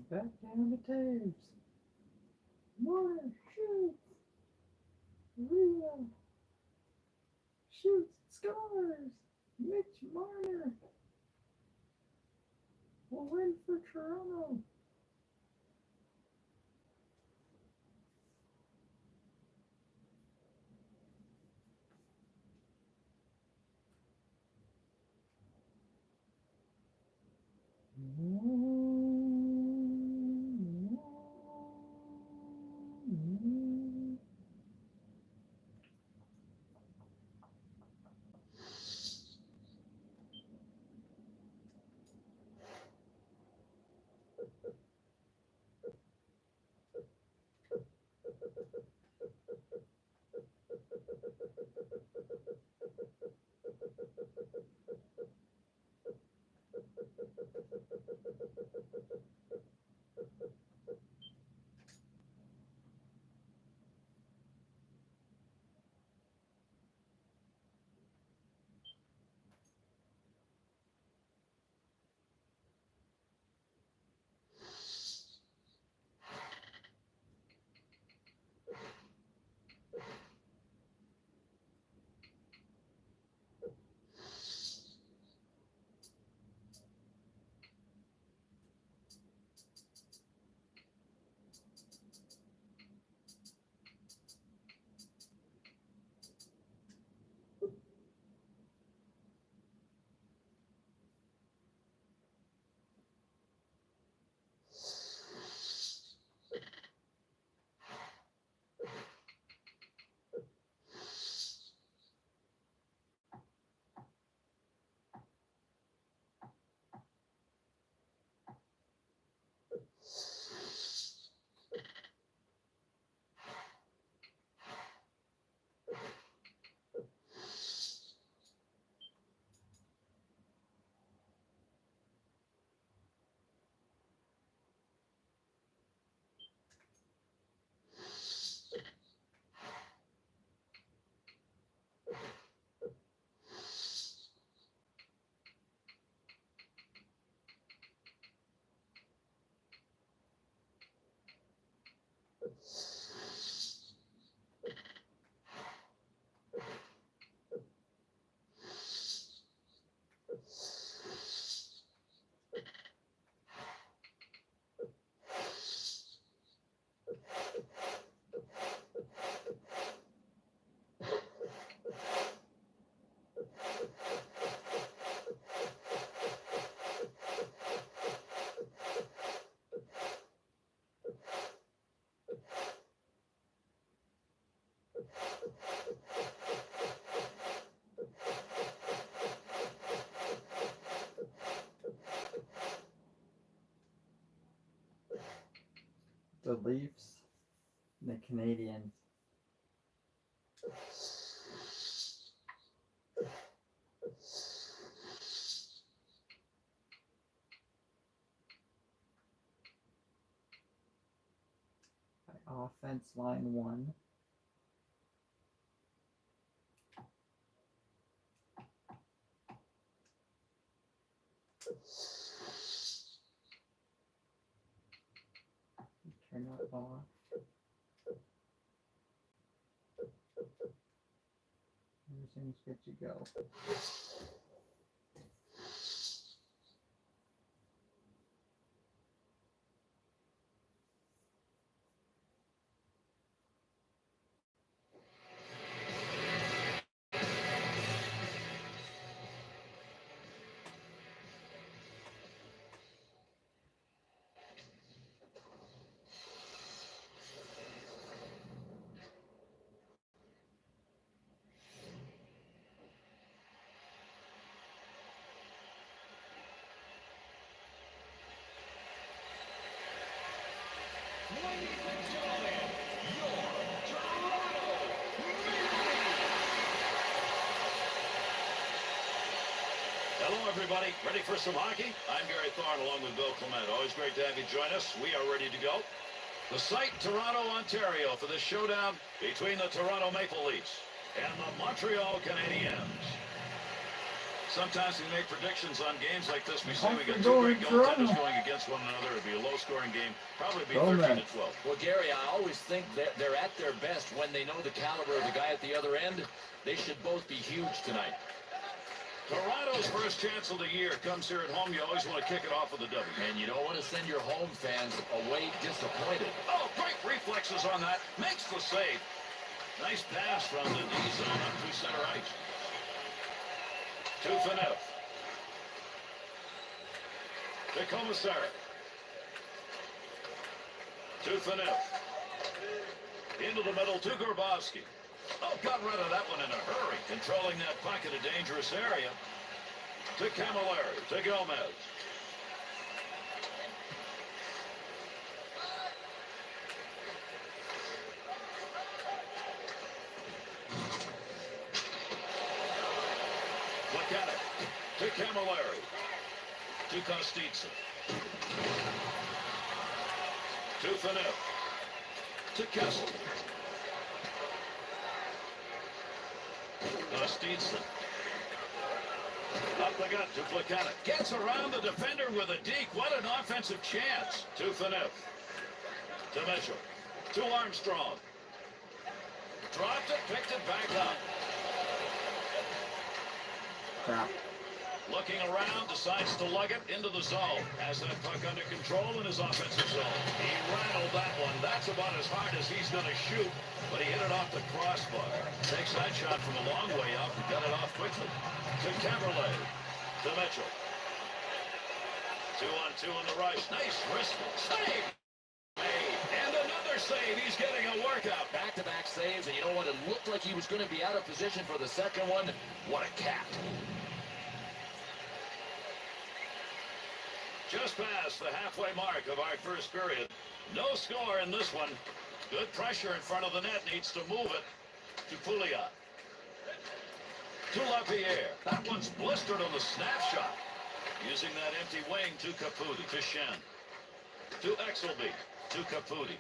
Back down the tubes. Marner shoots. Rhea shoots. Scores. Mitch Marner will win for Toronto. The Leafs and the Canadians. Offense line 1. Turn that off. Everything's good to go. Hello, everybody. Ready for some hockey? I'm Gary Thorne along with Bill Clement. Always great to have you join us. We are ready to go. The site, Toronto, Ontario, for the showdown between the Toronto Maple Leafs and the Montreal Canadiens. Sometimes we make predictions on games like this. We say we got two great goaltenders going against one another. It'd be a low-scoring game. Probably be 13-12. Well, Gary, I always think that they're at their best when they know the caliber of the guy at the other end. They should both be huge tonight. Toronto's first chance of the year comes here at home. You always want to kick it off with a W. And you don't want to send your home fans away disappointed. Oh, great reflexes on that. Makes the save. Nice pass from the D zone up through center ice. To Faneuf. To Commissary. To Faneuf. Into the middle to Grabowski. Oh, got rid of that one in a hurry. Controlling that puck in a dangerous area. To Camilleri. To Gomez. Plekanec. To Camilleri. To Kostitsa. To Faneuf. To Kessel. Kostitsa. Up the gut to Plekanec. Gets around the defender with a deke. What an offensive chance. To Faneuf. To Mitchell. To Armstrong. Dropped it, picked it back up. Crap. Looking around, decides to lug it into the zone. Has that puck under control in his offensive zone. He rattled that one. That's about as hard as he's going to shoot, but he hit it off the crossbar. Takes that shot from a long way out and got it off quickly. To Caberlet. To Mitchell. 2-on-2 on the rush. Nice wrist save. And another save. He's getting a workout. Back-to-back saves, and you know what? It looked like he was going to be out of position for the second one. What a cat. Just past the halfway mark of our first period. No score in this one. Good pressure in front of the net. Needs to move it to Pouliot. To Lapierre. That one's blistered on the snapshot. Using that empty wing to Caputi. To Shen. To Exelby. To Caputi.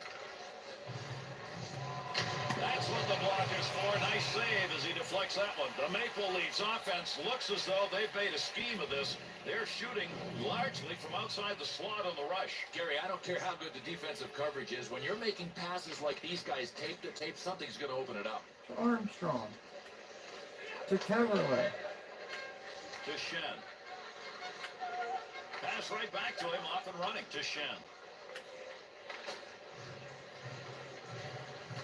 That's what the block is for. Nice save as he deflects that one. The Maple Leafs offense looks as though they've made a scheme of this. They're shooting largely from outside the slot on the rush. Gary, I don't care how good the defensive coverage is. When you're making passes like these guys tape to tape, something's going to open it up. To Armstrong. To Caberlet. To Shen. Pass right back to him, off and running. To Shen.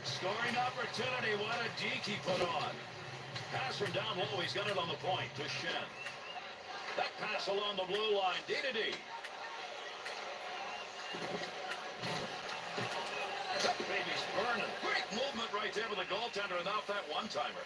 Scoring opportunity. What a deke he put on. Pass from down low. He's got it on the point. To Shen. That pass along the blue line. D to D. That baby's burning. Great movement right there with the goaltender and off that one-timer.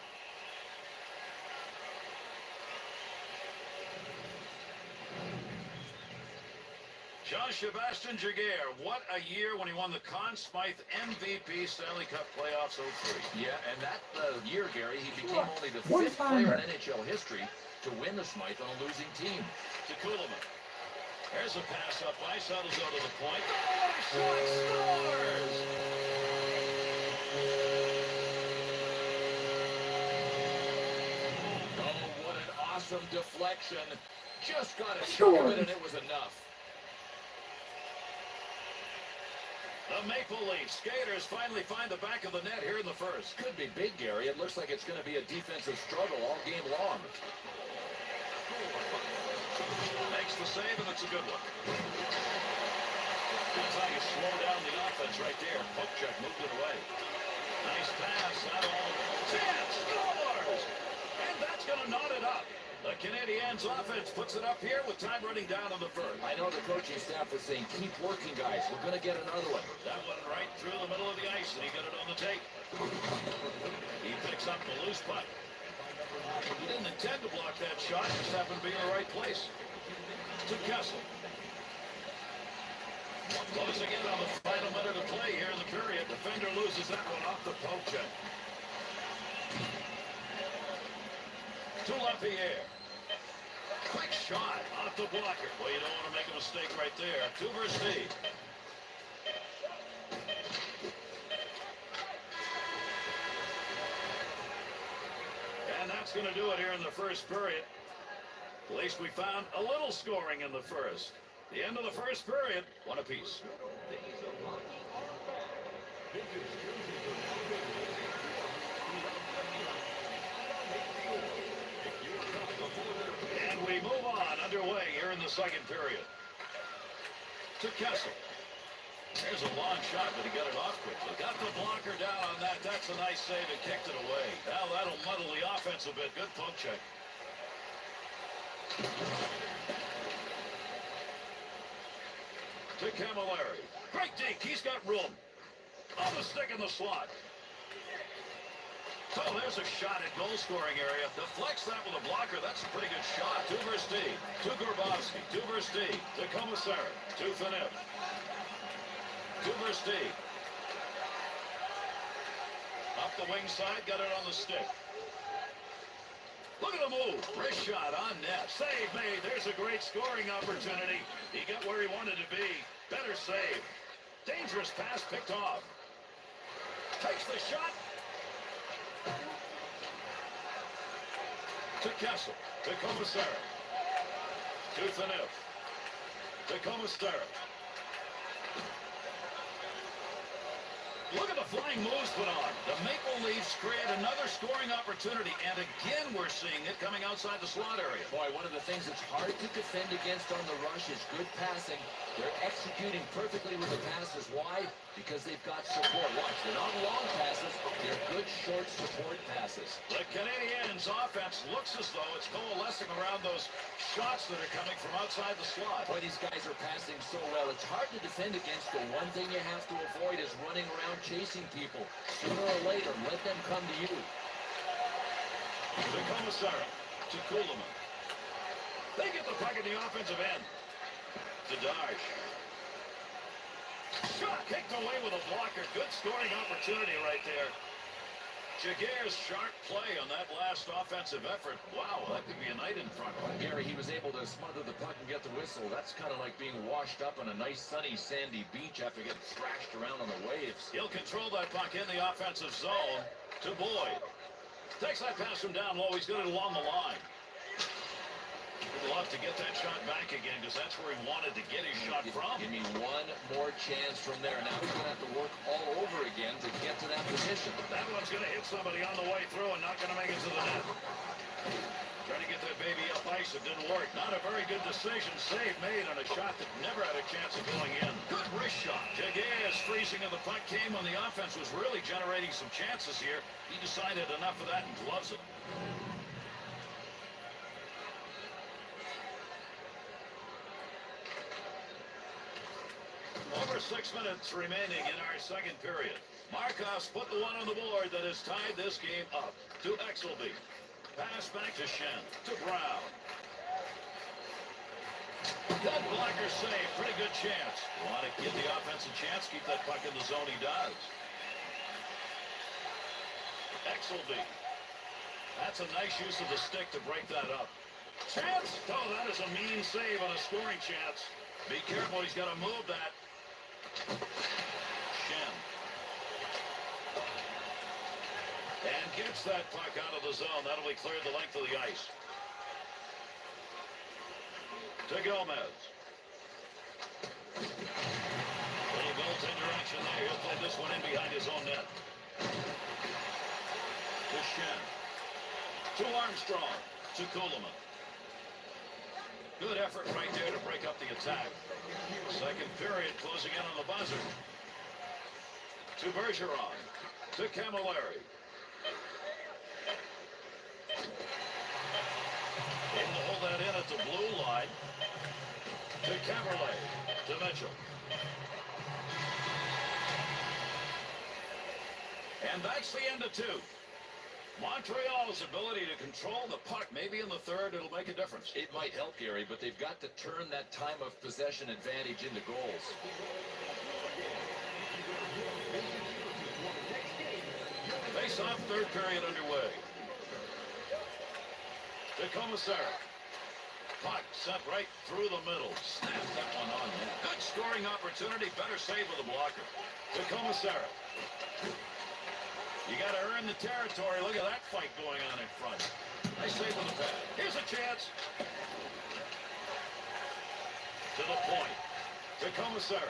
Jean-Sebastien Giguère, what a year when he won the Conn Smythe MVP Stanley Cup Playoffs 03. Yeah, and that year, Gary, he became only the fifth player in NHL history to win the Smythe on a losing team. To Kuhlman. There's a pass up by settles out to the point. Shot scores! Oh, what an awesome deflection. Just got a shot of it, and it was enough. The Maple Leafs skaters finally find the back of the net here in the first. Could be big, Gary. It looks like it's going to be a defensive struggle all game long. Makes the save, and it's a good one. That's how you slow down the offense right there. Poke moved it away. Nice pass. Not all. Chance scores! And that's going to knot it up. The Canadiens offense puts it up here with time running down in the first. I know the coaching staff is saying, keep working, guys. We're going to get another one. That one right through the middle of the ice, and he got it on the tape. He picks up the loose puck. He didn't intend to block that shot, just happened to be in the right place. To Kessel. Closing in on the final minute of play here in the period. Defender loses that one off the poke check. To LaPierre. Quick shot off the blocker. Well, you don't want to make a mistake right there. 2 versus D. And that's going to do it here in the first period. At least we found a little scoring in the first. The end of the first period, 1 apiece. And we move on underway here in the second period. To Kessel. There's a long shot, but he got it off quickly. Got the blocker down on that. That's a nice save and kicked it away. Now that'll muddle the offense a bit. Good poke check. To Camilleri. Great deke. He's got room. On the stick in the slot. So there's a shot at goal-scoring area. Deflects that with a blocker. That's a pretty good shot. 2 versus D. To Grabowski. 2 versus D. To Commissary. To Finip. 2 versus D. Up the wing side. Got it on the stick. Look at the move. Wrist shot on net. Save made. There's a great scoring opportunity. He got where he wanted to be. Better save. Dangerous pass picked off. Takes the shot. To Kessel. To Commissary. To Finip. To Commissary. Look at the flying moves put on. The Maple Leafs create another scoring opportunity, and again we're seeing it coming outside the slot area. Boy, one of the things that's hard to defend against on the rush is good passing. They're executing perfectly with the passes. Why? Because they've got support. Watch, they're not long passes. They're good, short support passes. The Canadiens' offense looks as though it's coalescing around those shots that are coming from outside the slot. Boy, these guys are passing so well. It's hard to defend against. The one thing you have to avoid is running around chasing people. Sooner or later, let them come to you. To Commissary. To Kuhlman. They get the puck in the offensive end. To Darsh. Shot kicked away with a blocker. Good scoring opportunity right there. Giguère's sharp play on that last offensive effort. Wow, that could be a night in front. Gary, he was able to smother the puck and get the whistle. That's kind of like being washed up on a nice sunny sandy beach after getting thrashed around on the waves. He'll control that puck in the offensive zone. To Boyd. Takes that pass from down low. He's got it along the line. Would love to get that shot back again because that's where he wanted to get his shot from. Give me one more chance from there. Now he's going to have to work all over again to get to that position. That one's going to hit somebody on the way through and not going to make it to the net. Trying to get that baby up ice. It didn't work. Not a very good decision. Save made on a shot that never had a chance of going in. Good wrist shot. Giguère's freezing of the puck came when the offense was really generating some chances here. He decided enough of that and gloves it. Over 6 minutes remaining in our second period. Markov's put the one on the board that has tied this game up. To Exelby. Pass back to Shen. To Brown. Good blocker save. Pretty good chance. Want to give the offense a chance, keep that puck in the zone. He does. Exelby. That's a nice use of the stick to break that up. Chance. Oh, that is a mean save on a scoring chance. Be careful. He's got to move that. Shen. And gets that puck out of the zone. That'll be cleared the length of the ice. To Gomez. Little goaltender action there. He'll play this one in behind his own net. To Shen. To Armstrong. To Kuhlman. Good effort right there to break up the attack. Second period closing in on the buzzer. To Bergeron. To Camilleri. Able to hold that in at the blue line. To Caberlet. To Mitchell. And that's the end of two. Montreal's ability to control the puck, maybe in the third, it'll make a difference. It might help, Gary, but they've got to turn that time of possession advantage into goals. Face-off, third period underway. To Commissar. Puck sent right through the middle. Snap that one on net. Good scoring opportunity. Better save with the blocker. To Commissar. You got to earn the territory. Look at that fight going on in front. Nice save with the pad. Here's a chance. To the point. To Commissar.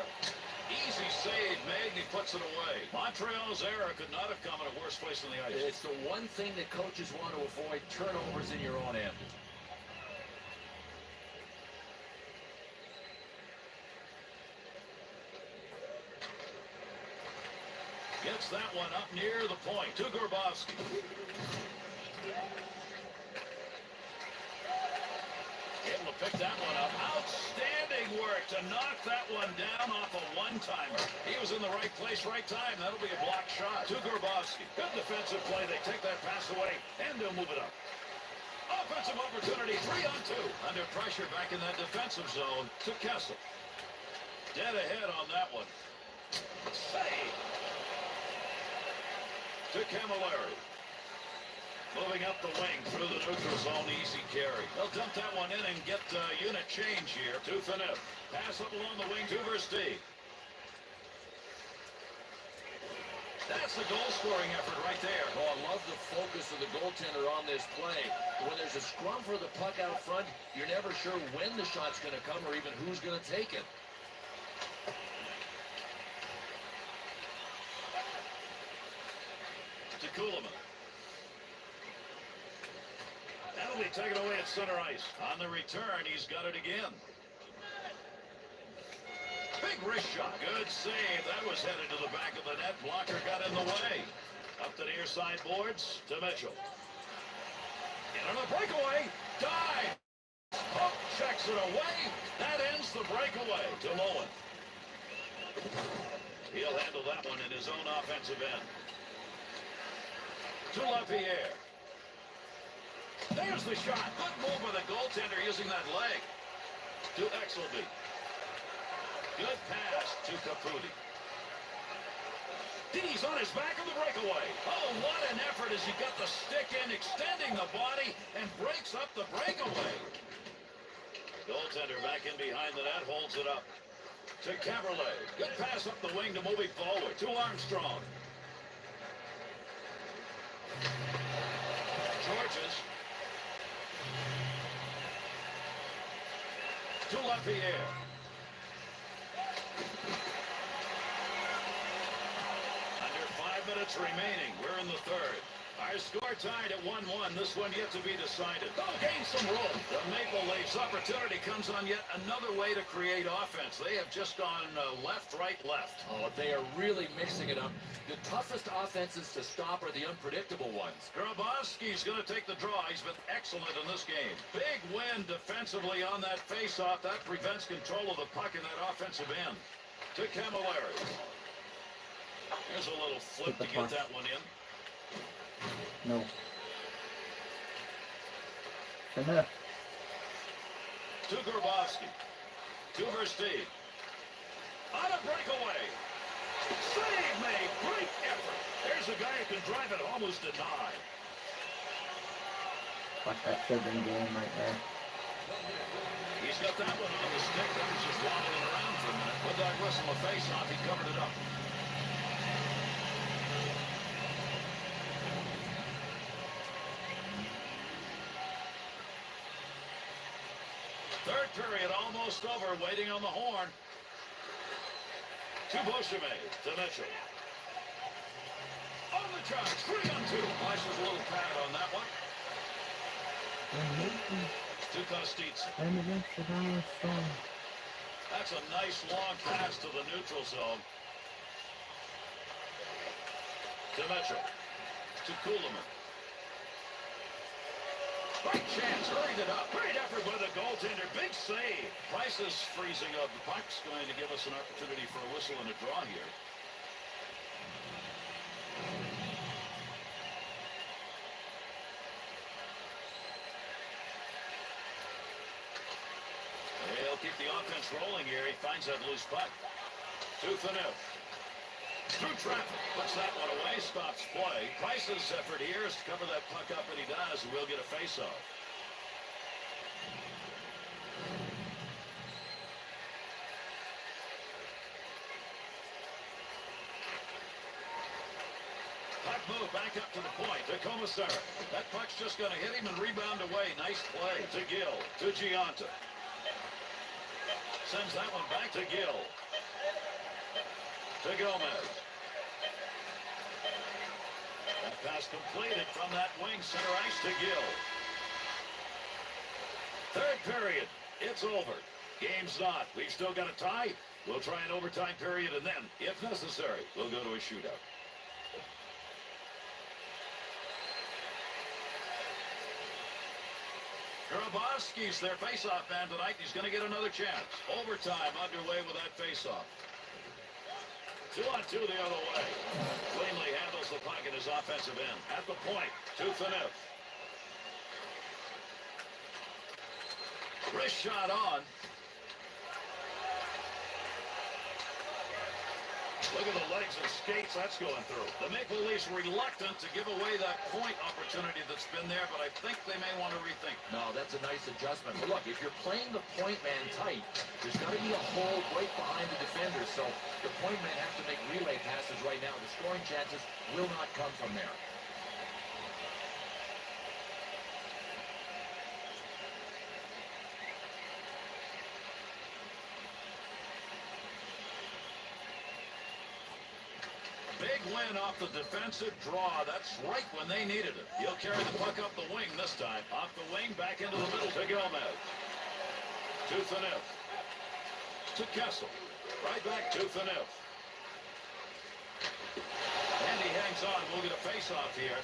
Easy save made, and he puts it away. Montreal's error could not have come in a worse place than the ice. It's the one thing that coaches want to avoid, turnovers in your own end. Gets that one up near the point. To Grabowski. Able to pick that one up. Outstanding work to knock that one down off a one-timer. He was in the right place, right time. That'll be a blocked shot. To Grabowski. Good defensive play. They take that pass away, and they'll move it up. Offensive opportunity, 3-on-2. Under pressure back in that defensive zone. To Kessel. Dead ahead on that one. Save. To Camilleri. Moving up the wing through the neutral zone, easy carry. They'll dump that one in and get unit change here. To Finif. Pass up along the wing to Versteeg. That's the goal-scoring effort right there. Oh, I love the focus of the goaltender on this play. When there's a scrum for the puck out front, you're never sure when the shot's going to come or even who's going to take it. To Kuhlman. That'll be taken away at center ice. On the return, he's got it again. Big wrist shot. Good save. That was headed to the back of the net. Blocker got in the way. Up the near side boards to Mitchell. In on the breakaway. Dive. Hook checks it away. That ends the breakaway to Lowen. He'll handle that one in his own offensive end. To LaPierre. There's the shot. Good move by the goaltender using that leg. To Exelby. Good pass to Caputi. He's on his back on the breakaway. Oh, what an effort as he got the stick in, extending the body, and breaks up the breakaway. Goaltender back in behind the net, holds it up. To Caberlet. Good pass up the wing to move him forward. To Armstrong. Georges. To LaPierre. Under 5 minutes remaining. We're in the third. Our score tied at 1-1. This one yet to be decided. Oh, gain some room. The Maple Leafs opportunity comes on yet another way to create offense. They have just gone left, right, left. Oh, they are really mixing it up. The toughest offenses to stop are the unpredictable ones. Grabowski's going to take the draw. He's been excellent in this game. Big win defensively on that faceoff. That prevents control of the puck in that offensive end. To Camilleri. There's a little flip to get that one in. No. Enough. To Grabowski. To Versteeg. On a breakaway. Save made. Great effort. There's a guy who can drive it home who's denied. But that should have been game right there. He's got that one on the stick. That was just waddling around for a minute. With that whistle of face-off, he covered it up. Third period almost over, waiting on the horn. To Beauchemin, to Mitchell. On the charge, 3-on-2. Flashes a little pad on that one. To Kostitsa. That's a nice long pass to the neutral zone. To Mitchell. To Kuhlman. Great chance, hurried it up. Great effort by the goaltender. Big save. Price is freezing up. The puck's going to give us an opportunity for a whistle and a draw here. He'll keep the offense rolling here. He finds that loose puck. To Thaneuf. Through traffic. Puts that one away. Stops play. Price's effort here is to cover that puck up, and he does. And we'll get a face-off. Puck move back up to the point. To Commissar. That puck's just going to hit him and rebound away. Nice play. To Gill. To Giunta. Sends that one back to Gill. To Gomez. That pass completed from that wing center ice to Gill. Third period. It's over. Game's not. We've still got a tie. We'll try an overtime period, and then, if necessary, we'll go to a shootout. Grabowski's their face-off man tonight. He's going to get another chance. Overtime underway with that face-off. 2-on-2 the other way. Cleanly handles the puck in his offensive end. At the point, to Thaneuf. Wrist shot on. Look at the legs and skates that's going through. The Maple Leafs reluctant to give away that point opportunity that's been there, but I think they may want to rethink. No, that's a nice adjustment. But look, if you're playing the point man tight, there's got to be a hole right behind the defender, so the point man has to make relay passes right now. The scoring chances will not come from there. Big win off the defensive draw. That's right when they needed it. He'll carry the puck up the wing this time. Off the wing, back into the middle to Gomez. To Thaneuf. To Kessel. Right back to Thaneuf. And he hangs on. We'll get a face-off here.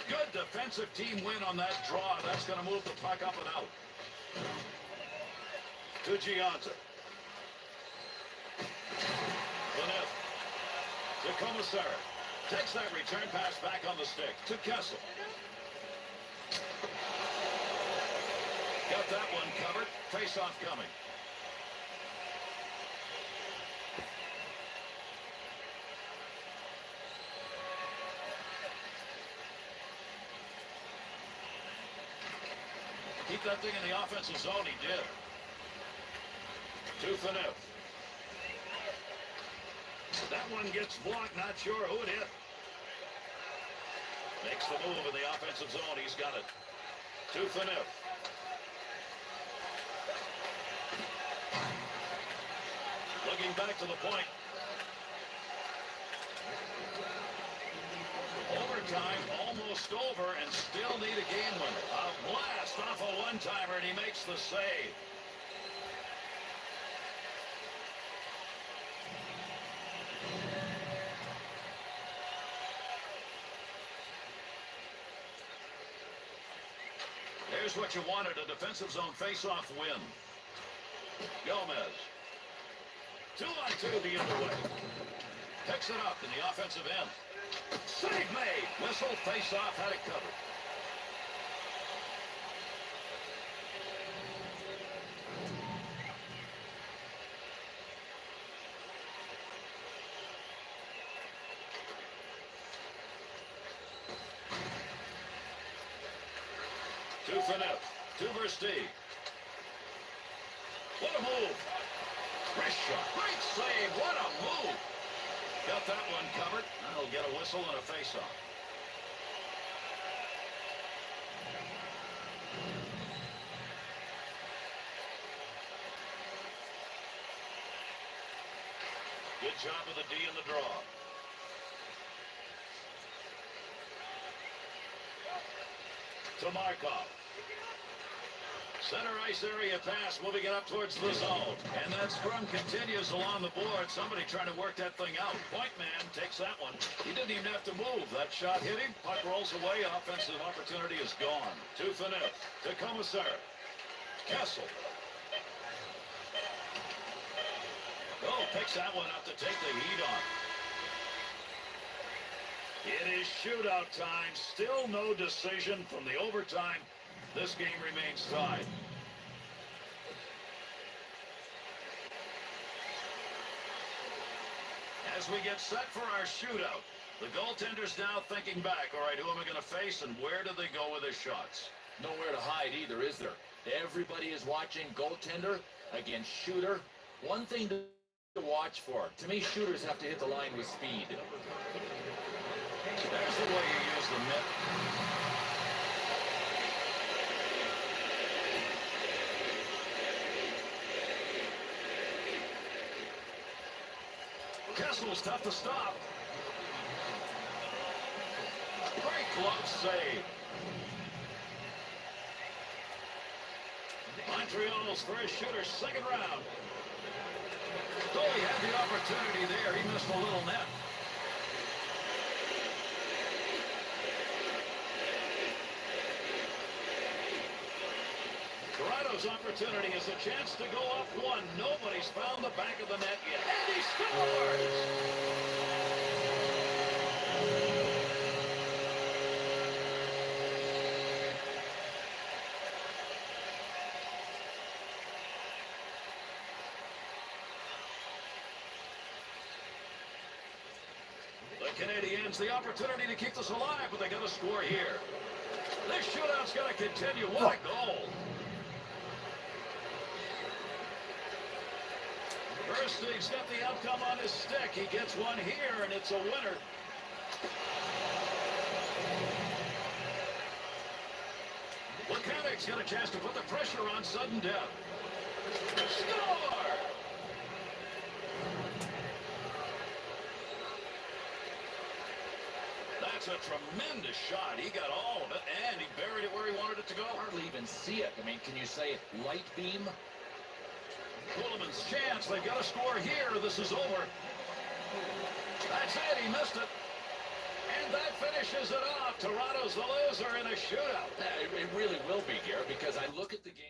Good defensive team win on that draw. That's going to move the puck up and out. To Giunta. Thaneuf. To Commissar. Takes that return pass back on the stick. To Kessel. Got that one covered. Face-off coming. Keep that thing in the offensive zone. He did. To Thaneuf. That one gets blocked. Not sure who it hit. Makes the move in the offensive zone. He's got it. To Thaneuf. Looking back to the point. Overtime almost over and still need a game winner. A blast off a one-timer and he makes the save. Here's what you wanted, a defensive zone face-off win. Gomez. 2-on-2 the other way. Picks it up in the offensive end. Save made. Whistle, face-off, had it covered. Two for Neff. 2 versus D. What a move. Wrist shot. Great save. What a move. Got that one covered. And he'll get a whistle and a face-off. Good job of the D in the draw. To Markov. Center ice area pass, moving it up towards the zone. And that scrum continues along the board. Somebody trying to work that thing out. Point man takes that one. He didn't even have to move. That shot hit him. Puck rolls away. Offensive opportunity is gone. 2 for Neff. To Commissar. Kessel. Oh, picks that one up to take the heat on. It is shootout time. Still no decision from the overtime. This game remains tied. As we get set for our shootout, the goaltender's now thinking back. All right, who am I going to face and where do they go with their shots? Nowhere to hide either, is there? Everybody is watching goaltender against shooter. One thing to watch for. To me, shooters have to hit the line with speed. There's the way you use the mitt. Kessel's tough to stop. Great glove save. Montreal's first shooter, second round. Though he had the opportunity there, he missed a little net. Toronto's opportunity is a chance to go up 1. Nobody's found the back of the net yet. And he scores! The Canadiens, the opportunity to keep this alive, but they got to score here. This shootout's got to continue. What a goal! Versteeg's got the outcome on his stick. He gets one here, and it's a winner. Mechanic's got a chance to put the pressure on sudden death. Score! That's a tremendous shot. He got all of it, and he buried it where he wanted it to go. Hardly even see it. I mean, can you say light beam? Kuhlman's chance. They've got to score here. This is over. That's it. He missed it. And that finishes it off. Toronto's the loser in a shootout. It really will be, Garrett, because I look at the game.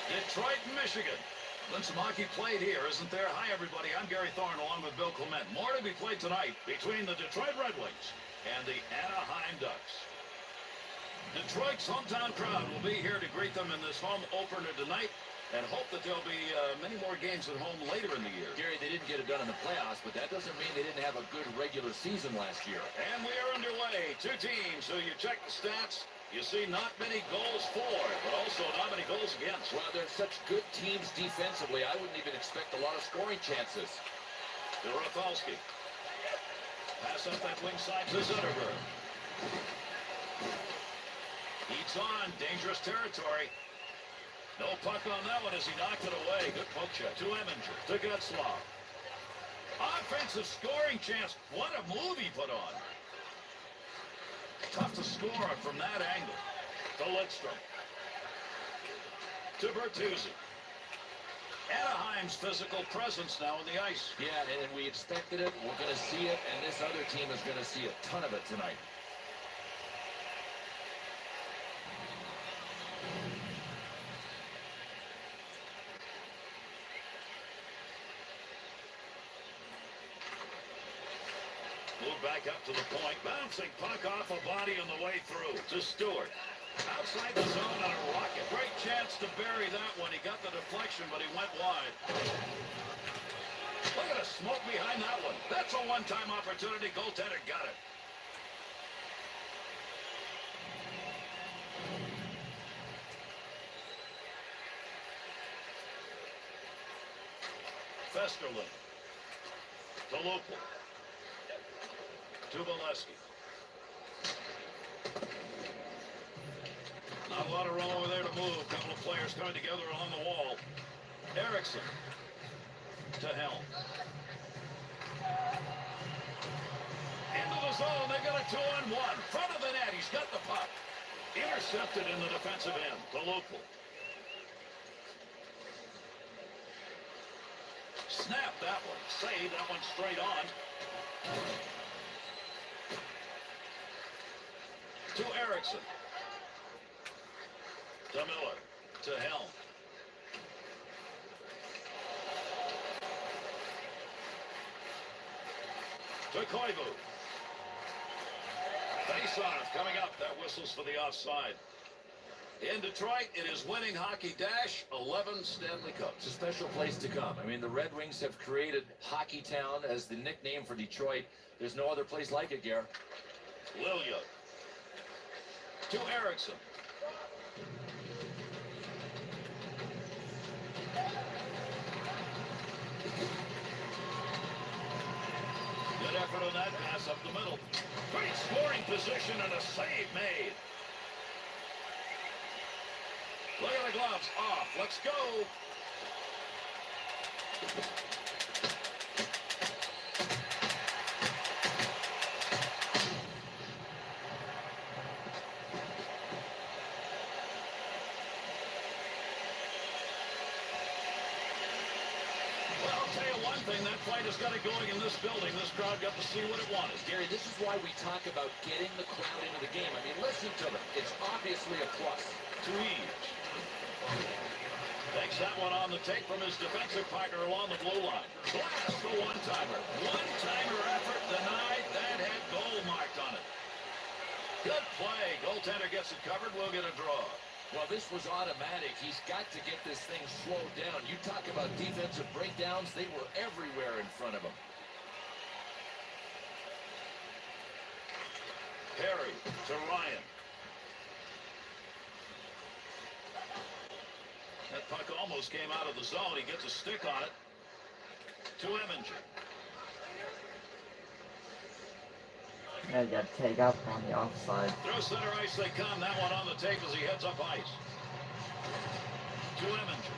Detroit, Michigan. Then some hockey played here, isn't there? Hi, everybody. I'm Gary Thorne along with Bill Clement. More to be played tonight between the Detroit Red Wings and the Anaheim Ducks. Detroit's hometown crowd will be here to greet them in this home opener tonight and hope that there'll be many more games at home later in the year. Gary, they didn't get it done in the playoffs, but that doesn't mean they didn't have a good regular season last year. And we are underway. Two teams. So you check the stats. You see not many goals for, but also not many goals against. Well, they're such good teams defensively. I wouldn't even expect a lot of scoring chances. To Rafalski. Pass up that wing side to Zetterberg. Eats on. Dangerous territory. No puck on that one as he knocked it away. Good poke check to Eminger. To Getzlaf. Offensive scoring chance. What a move he put on. Tough to score from that angle. To Lidstrom. To Bertuzzi. Anaheim's physical presence now on the ice. Yeah, and we expected it. We're going to see it, and this other team is going to see a ton of it tonight. Move back up to the point. Bouncing puck off a body on the way through to Stewart. Outside the zone on a rocket. Great chance to bury that one. He got the deflection, but he went wide. Look at the smoke behind that one. That's a one-time opportunity. Goaltender got it. Festerling. To Lupul. To Valesky. Not a lot of room over there to move. A couple of players coming together along the wall. Erickson. To Helm. Into the zone. They got a 2-on-1. Front of the net. He's got the puck. Intercepted in the defensive end. To Lupul. Snap that one. Save that one straight on. To Erickson. To Miller. To Helm. To Koivu. Face-off coming up. That whistles for the offside. In Detroit, it is winning hockey dash 11 Stanley Cups. It's a special place to come. I mean, the Red Wings have created Hockey Town as the nickname for Detroit. There's no other place like it, Gare. Lilia. To Erickson. Good effort on that pass up the middle. Great scoring position and a save made. Look at the gloves off. Let's go. That fight has got it going in this building. This crowd got to see what it wanted. Gary, this is why we talk about getting the crowd into the game. I mean, listen to them. It's obviously a plus. To Eaves. Takes that one on the take from his defensive partner along the blue line. Blast the one-timer. One-timer effort denied. That had goal marked on it. Good play. Goaltender gets it covered. We'll get a draw. Well, this was automatic. He's got to get this thing slowed down. You talk about defensive breakdowns. They were everywhere in front of him. Perry to Ryan. That puck almost came out of the zone. He gets a stick on it. To Eminger. Yeah, you gotta take up on the offside. Through center ice they come. That one on the tape as he heads up ice. To Eminger.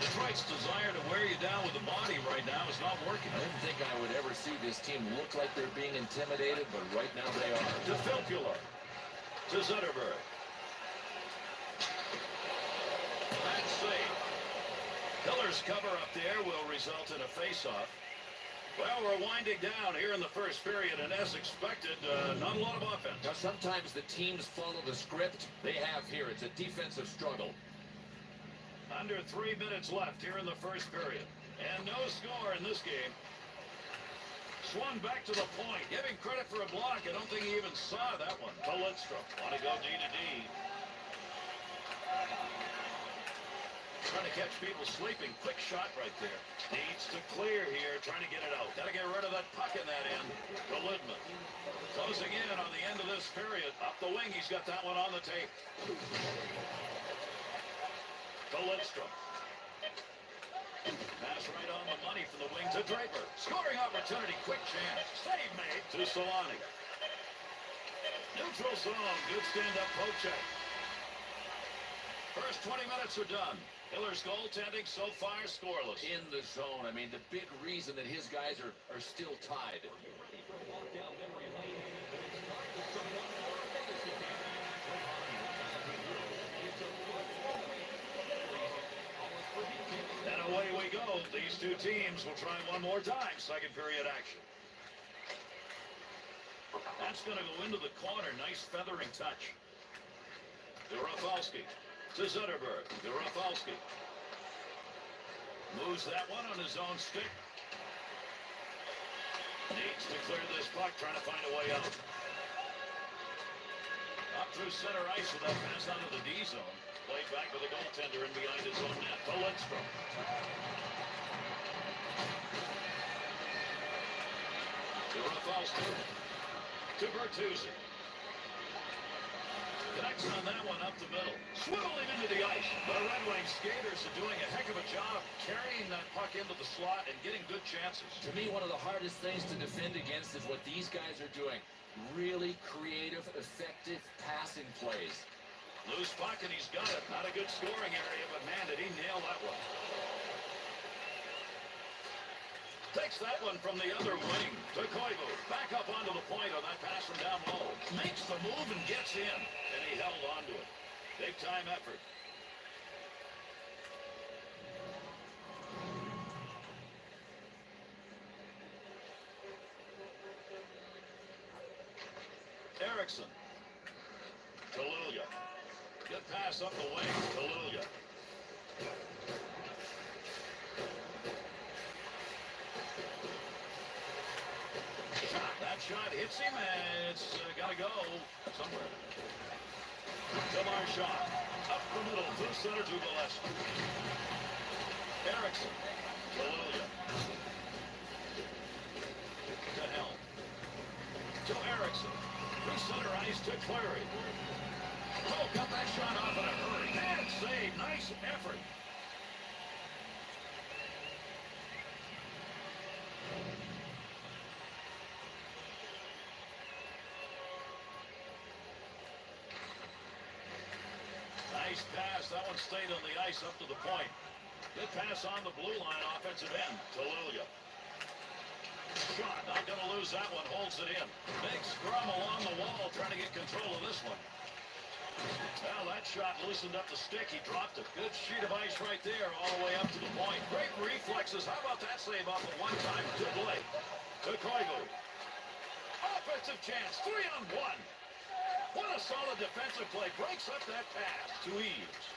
Detroit's desire to wear you down with the body right now is not working. I didn't think I would ever see this team look like they're being intimidated, but right now they are. To Filppula. To Zetterberg. That's safe. Hiller's cover up there will result in a face-off. Well, we're winding down here in the first period, and as expected, not a lot of offense. Now, sometimes the teams follow the script. They have here. It's a defensive struggle. Under 3 minutes left here in the first period. And no score in this game. Swung back to the point. Give him credit for a block. I don't think he even saw that one. To Lidstrom. Want to go D to D. Trying to catch people sleeping. Quick shot right there. Needs to clear here. Trying to get it out. Got to get rid of that puck in that end. To Lidman. Closing in on the end of this period. Up the wing. He's got that one on the tape. To Lidstrom. Pass right on the money from the wing to Draper. Scoring opportunity. Quick chance. Save made to Solani. Neutral zone. Good stand-up poke check. First 20 minutes are done. Hiller's goaltending so far scoreless. In the zone. I mean, the big reason that his guys are still tied. And away we go. These two teams will try one more time. Second period action. That's going to go into the corner. Nice feathering touch. To Rafalski. To Zetterberg. To Rafalski. Moves that one on his own stick. Needs to clear this puck. Trying to find a way out. Up through center ice with that pass out of the D zone. Played back with the goaltender in behind his own net. To Lidstrom. To Rafalski. To Bertuzzi. Connects on that one up the middle. Swivel him into the ice. The Red Wings skaters are doing a heck of a job carrying that puck into the slot and getting good chances. To me, one of the hardest things to defend against is what these guys are doing. Really creative, effective passing plays. Loose puck and he's got it. Not a good scoring area, but man, did he nail that one. Takes that one from the other wing to Koivu. Back up onto the point on that pass from down low. Makes the move and gets in. And he held onto it. Big time effort. Erickson. To Lilia. Good pass up the wing to Lilia. That shot hits him, and it's got to go somewhere. To Marchand. Up the middle, to center to Gillespie. Erickson. To Lilia. To Helm. To Erickson. Through center ice to Clary. Oh, got that shot off in a hurry. Man, save. Nice effort. Nice pass. That one stayed on the ice up to the point. Good pass on the blue line, offensive end to Lilia. Shot. Not going to lose that one. Holds it in. Big scrum along the wall trying to get control of this one. Well, that shot loosened up the stick. He dropped it. Good sheet of ice right there all the way up to the point. Great reflexes. How about that save off of one time to Blake? To Koivu. Offensive chance. 3-on-1. What a solid defensive play. Breaks up that pass to Eves.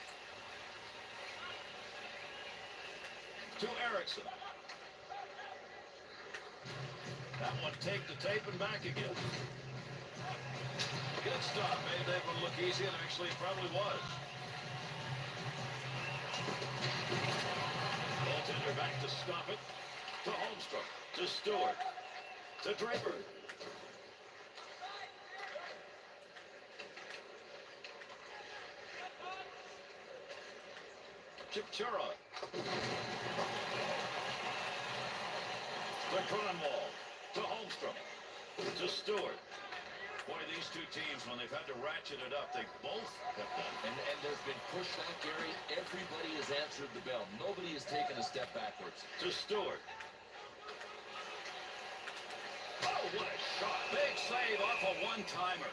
To Erickson. That one take the tape and back again. Good stuff. Made that one look easy, and actually it probably was. Goaltender back to stop it. To Holmstrom. To Stewart. To Draper. Chipchura. To Cronwall. To Holmstrom. To Stewart. Boy, these two teams, when they've had to ratchet it up, they both have done. And there's been pushback, Gary. Everybody has answered the bell. Nobody has taken a step backwards. To Stewart. Oh, what a shot. Big save off a one-timer.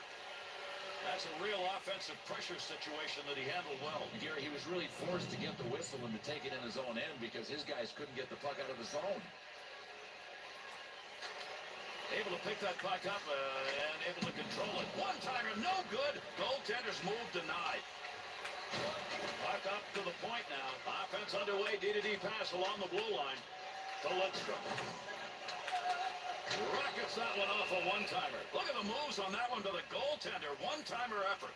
That's a real offensive pressure situation that he handled well. Gary, he was really forced to get the whistle and to take it in his own end because his guys couldn't get the puck out of the zone. Able to pick that puck up and able to control it. One-timer, no good. Goaltender's move denied. Puck up to the point now. Offense underway. D-to-D pass along the blue line to Lidstrom. Rockets that one off a one-timer. Look at the moves on that one to the goaltender. One-timer effort.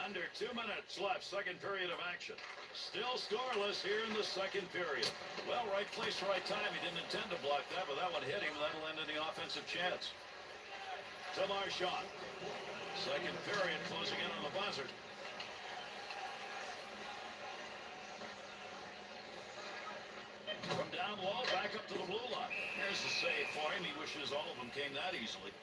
Under 2 minutes left, second period of action. Still scoreless here in the second period. Well, right place, right time. He didn't intend to block that, but that one hit him. That'll end in the offensive chance. To Marchand. Second period closing in on the buzzer. From down low, back up to the blue line. Here's the save for him. He wishes all of them came that easily.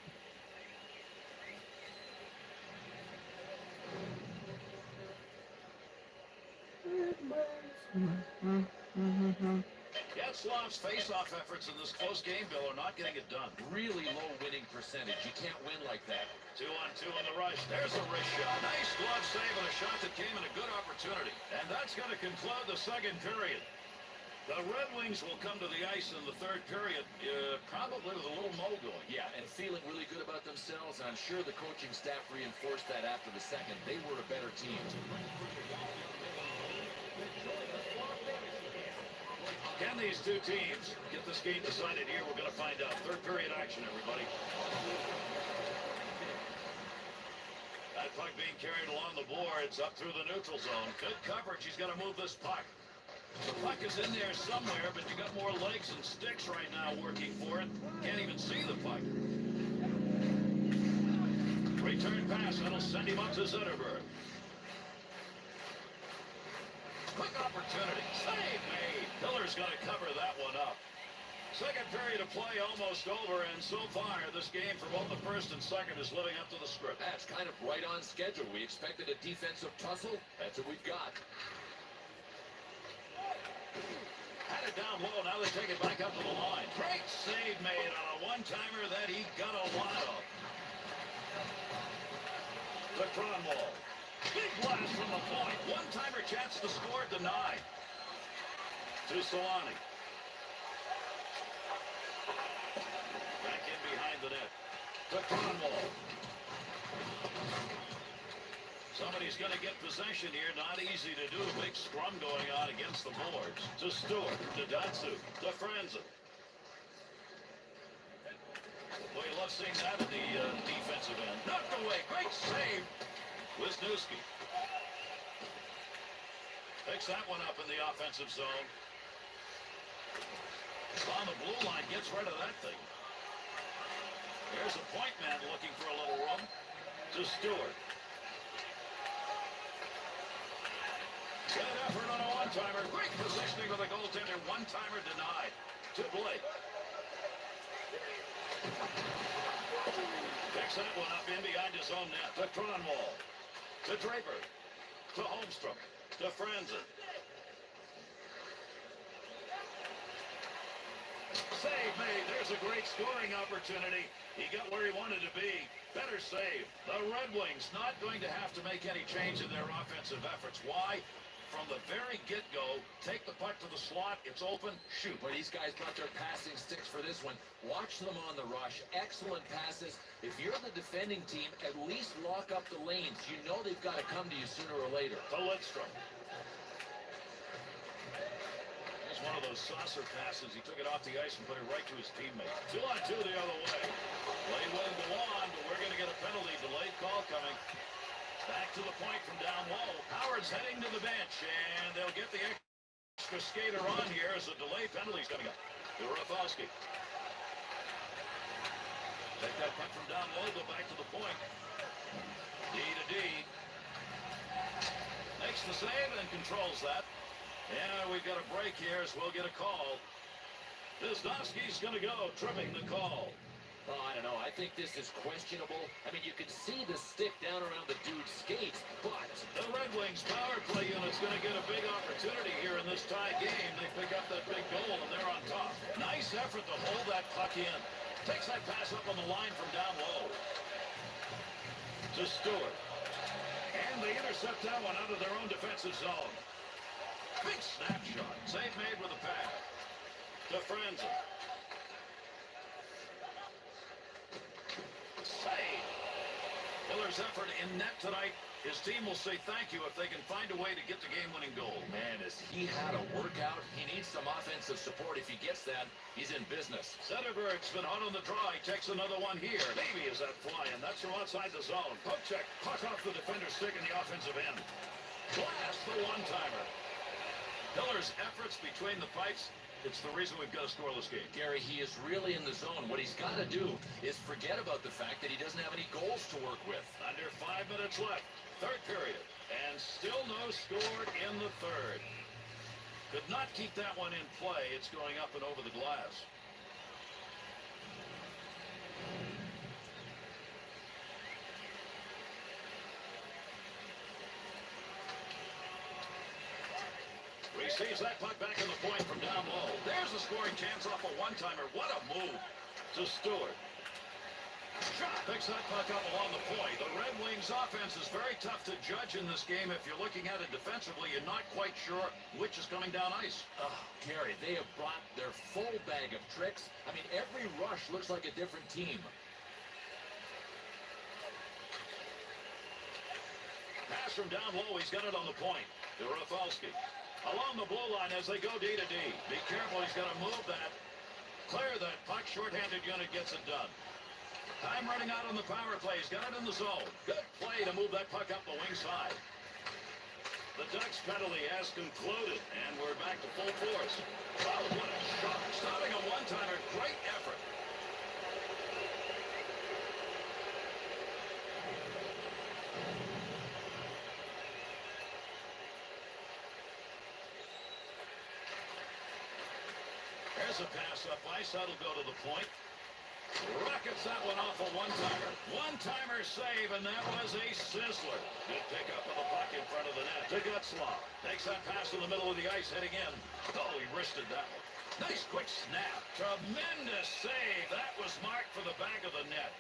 Getzlaf's face-off efforts in this close game, Bill, are not getting it done. Really low winning percentage. You can't win like that. 2-on-2 on the rush. There's a wrist shot. Nice glove save and a shot that came in a good opportunity. And that's going to conclude the second period. The Red Wings will come to the ice in the third period, probably with a little mo going. Yeah, and feeling really good about themselves. And I'm sure the coaching staff reinforced that after the second. They were a better team. Can these two teams get this game decided here? We're going to find out. Third period action, everybody. That puck being carried along the boards up through the neutral zone. Good coverage. He's got to move this puck. The puck is in there somewhere, but you got more legs and sticks right now working for it. Can't even see the puck. Return pass. That'll send him up to Zetterberg. Quick opportunity. Save made. Miller's going to cover that one up. Second period of play almost over, and so far this game for both the first and second is living up to the script. That's kind of right on schedule. We expected a defensive tussle. That's what we've got. Had it down low. Now they take it back up to the line. Great save made on a one-timer that he got a lot of. To Cronwall. Big blast from the point. One-timer chance to score denied. To Solani. Back in behind the net. To Cronwall. Somebody's going to get possession here. Not easy to do. Big scrum going on against the boards. To Stewart. To Datsu. To Franzen. Boy, you love seeing that in the defensive end. Knocked away. Great save. Wisniewski picks that one up in the offensive zone. On the blue line, gets rid of that thing. There's a point man looking for a little room. To Stewart. Good effort on a one-timer. Great positioning with a goaltender. One-timer denied. To Blake. Picks that one up in behind his own net. To Cronwall. To Draper. To Holmstrom. To Franzen. Save made. There's a great scoring opportunity. He got where he wanted to be. Better save. The Red Wings not going to have to make any change in their offensive efforts. Why? From the very get-go, take the puck to the slot, it's open, shoot. But these guys brought their passing sticks for this one. Watch them on the rush. Excellent passes. If you're the defending team, at least lock up the lanes. You know they've got to come to you sooner or later. To Lidstrom. There's one of those saucer passes. He took it off the ice and put it right to his teammate. 2-on-2 the other way. Play will go on, but we're going to get a penalty. Delayed call coming. Back to the point from down low. Howard's heading to the bench, and they'll get the extra skater on here as a delay penalty's coming up. To Rafalski. Take that puck from down low, go back to the point. D to D. Makes the save and controls that. And we've got a break here, as we'll get a call. Wisniewski's going to go, tripping the call. Oh, I don't know. I think this is questionable. I mean, you can see the stick down around the dude's skates, but the Red Wings power play unit's going to get a big opportunity here in this tie game. They pick up that big goal, and they're on top. Nice effort to hold that puck in. Takes that pass up on the line from down low. To Stewart. And they intercept that one out of their own defensive zone. Big snapshot. Save made with a pad. To Franzen. Save. Miller's effort in net tonight. His team will say thank you if they can find a way to get the game-winning goal. Man, as he had a workout, he needs some offensive support. If he gets that, he's in business. Zetterberg's been out on the draw. He takes another one here. Maybe is that fly, and that's from outside the zone. Poke check. Puck off the defender's stick in the offensive end. Blast the one-timer. Miller's efforts between the pipes. It's the reason we've got a scoreless game. Gary, he is really in the zone. What he's got to do is forget about the fact that he doesn't have any goals to work with. Under 5 minutes left. Third period. And still no score in the third. Could not keep that one in play. It's going up and over the glass. Receives that puck back in the point from down low. There's a scoring chance off a one-timer. What a move to Stewart. Shot picks that puck up along the point. The Red Wings offense is very tough to judge in this game. If you're looking at it defensively, you're not quite sure which is coming down ice. Gary, they have brought their full bag of tricks. I mean, every rush looks like a different team. Pass from down low. He's got it on the point. To Rafalski. Along the blue line as they go D to D. Be careful. He's got to move that. Clear that puck. Short-handed unit gets it done. Time running out on the power play. He's got it in the zone. Good play to move that puck up the wing side. The Ducks penalty has concluded, and we're back to full force. Oh, what a shot. Stopping a one-timer. Great effort. There's a pass up ice. That'll go to the point. Rockets that one off a one-timer. One-timer save, and that was a sizzler. Good pickup of the puck in front of the net. To Gutzlaw. Takes that pass in the middle of the ice, heading in. Oh, he wristed that one. Nice quick snap. Tremendous save. That was marked for the back of the net.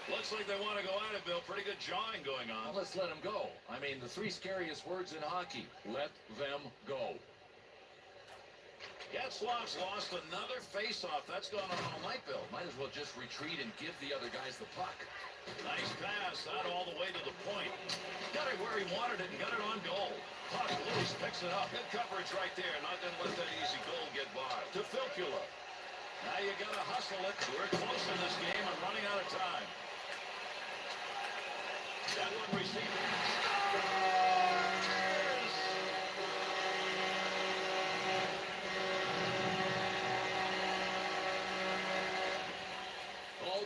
Looks like they want to go at it, Bill. Pretty good jawing going on. Well, let's let them go. I mean, the three scariest words in hockey. Let them go. Getzlaf's lost another face-off. That's gone on all night, Bill. Might as well just retreat and give the other guys the puck. Nice pass out all the way to the point. Got it where he wanted it and got it on goal. Puck loose, picks it up. Good coverage right there. Not going to let that easy goal get by. To Filppula. Now you got to hustle it. We're close in this game and running out of time. That one received.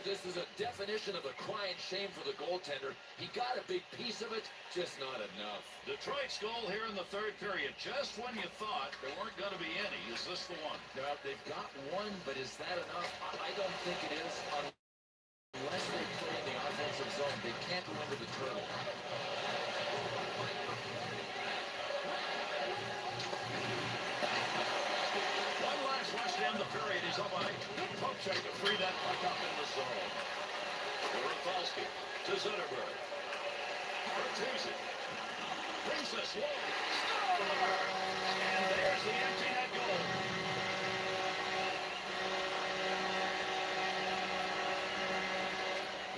This is a definition of a crying shame for the goaltender. He got a big piece of it, just not enough. Detroit's goal here in the third period. Just when you thought there weren't going to be any. Is this the one? No, they've got one, but is that enough? I don't think it is. Unless they play in the offensive zone, they can't go into the turtle. One last rush to end the period. He's up on it. Poke check to free that puck up in the zone. Rafalski to Zetterberg. Bertuzzi. Brings this long. And there's the empty net goal.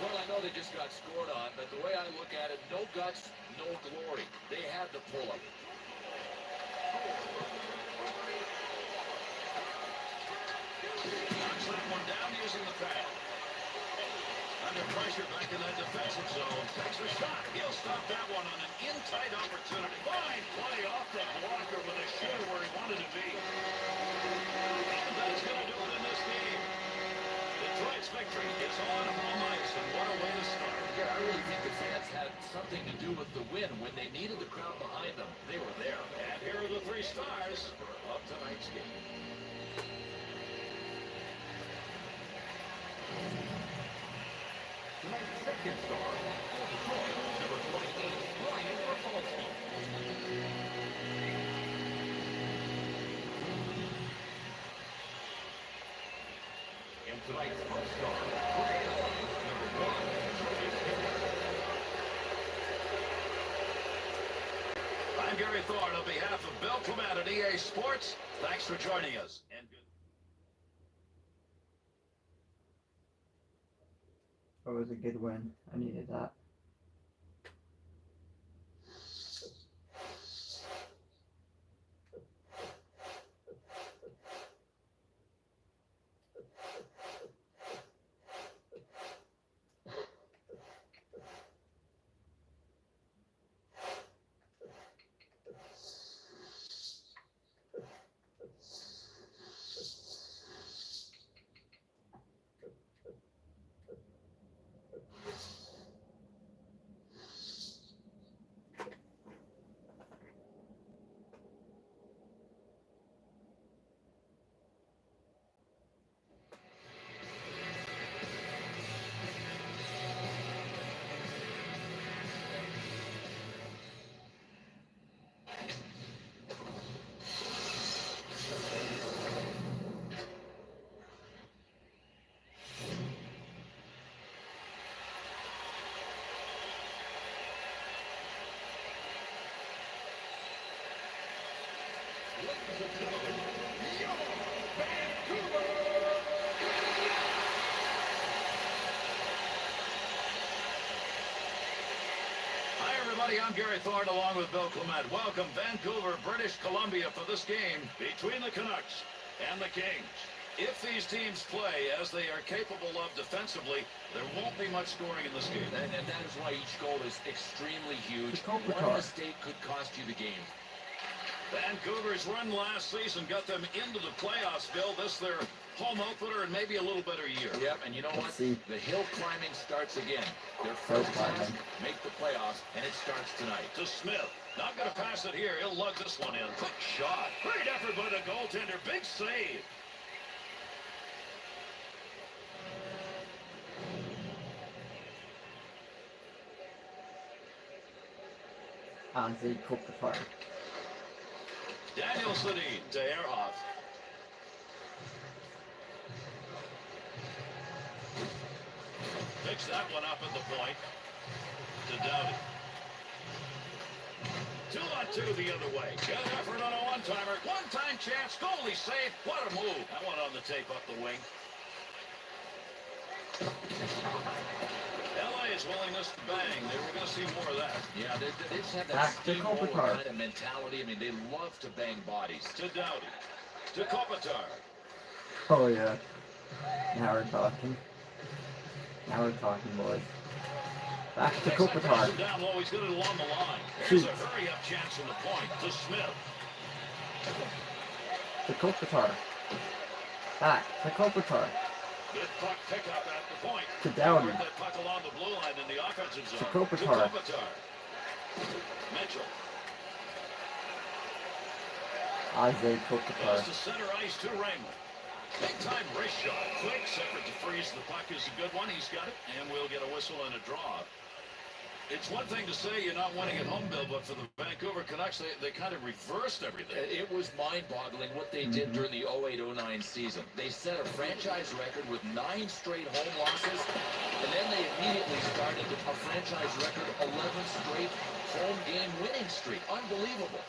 Well, I know they just got scored on, but the way I look at it, no guts, no glory. They had to pull up. Knocks that one down using the pad. Under pressure back in that defensive zone. Takes a shot. He'll stop that one on an in-tight opportunity. Fine play off the blocker with a shooter where he wanted to be. And that's going to do it in this game. Detroit's victory is on home ice, and what a way to start. Yeah, I really think the fans had something to do with the win. When they needed the crowd behind them, they were there. And here are the three stars of tonight's game. Tonight's second star, number 28, Ryan Rafalski. And tonight's first star, number 1, I'm Gary Thorne on behalf of Bill Clement at EA Sports. Thanks for joining us. And good It was a good win. I needed that. Ladies and gentlemen, your Vancouver! Hi, everybody. I'm Gary Thorne along with Bill Clement. Welcome, Vancouver, British Columbia, for this game between the Canucks and the Kings. If these teams play as they are capable of defensively, there won't be much scoring in this game. And that is why each goal is extremely huge. Kopitar. One mistake could cost you the game. Vancouver's run last season got them into the playoffs, Bill. This their home opener and maybe a little better year. Yep, and you know what? Let's see. The hill climbing starts again. Their Hill first task, climbing. make the playoffs, and it starts tonight. To Smith. Not going to pass it here. He'll lug this one in. Quick shot. Great effort by the goaltender. Big save. Anze Kopitar. Daniel Sedin to Ehrhoff. Picks that one up at the point. To Doughty. 2-on-2 the other way. Good effort on a one-timer. One-time chance. Goalie save. What a move. That one on the tape up the wing. LA's willingness to bang. They were going to see more of that. Yeah, they just have that Back to steamroller Kopitar. kind of mentality. I mean, they love to bang bodies. To Doughty. To Kopitar. Oh yeah. Now we're talking. Now we're talking, boys. Back to Takes that Kopitar. passes down low. He's got it along the line. Here's Shoot. a hurry-up chance from the point. To Smith. To Kopitar. Back to Kopitar. Good puck pickup at the point. To Doughty. Forward that puck along the blue line in the offensive zone. To Kopitar. Mitchell. Anze Goes Kopitar. to center ice to Raymond. Big time wrist shot. Quick separate to freeze. The puck is a good one. He's got it. And we'll get a whistle and a draw. It's one thing to say you're not winning at home, Bill, but for the Vancouver Canucks, they kind of reversed everything. It was mind-boggling what they did during the 08-09 season. They set a franchise record with 9 straight home losses, and then they immediately started a franchise record 11 straight home game winning streak. Unbelievable.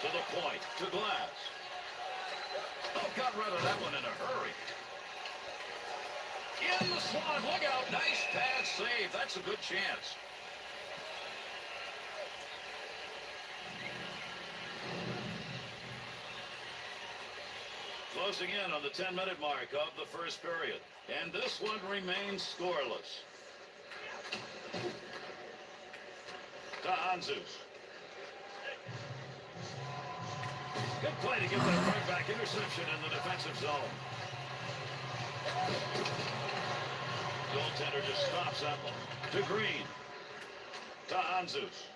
To the point. To Glass. Oh, got rid of that one in a hurry. In the slot. Look out. Nice pad save. That's a good chance. Closing in on the 10-minute mark of the first period. And this one remains scoreless. To Hanzus. Good play to give that right back. Interception in the defensive zone. Goaltender just stops that one. To Green. To Hanzus.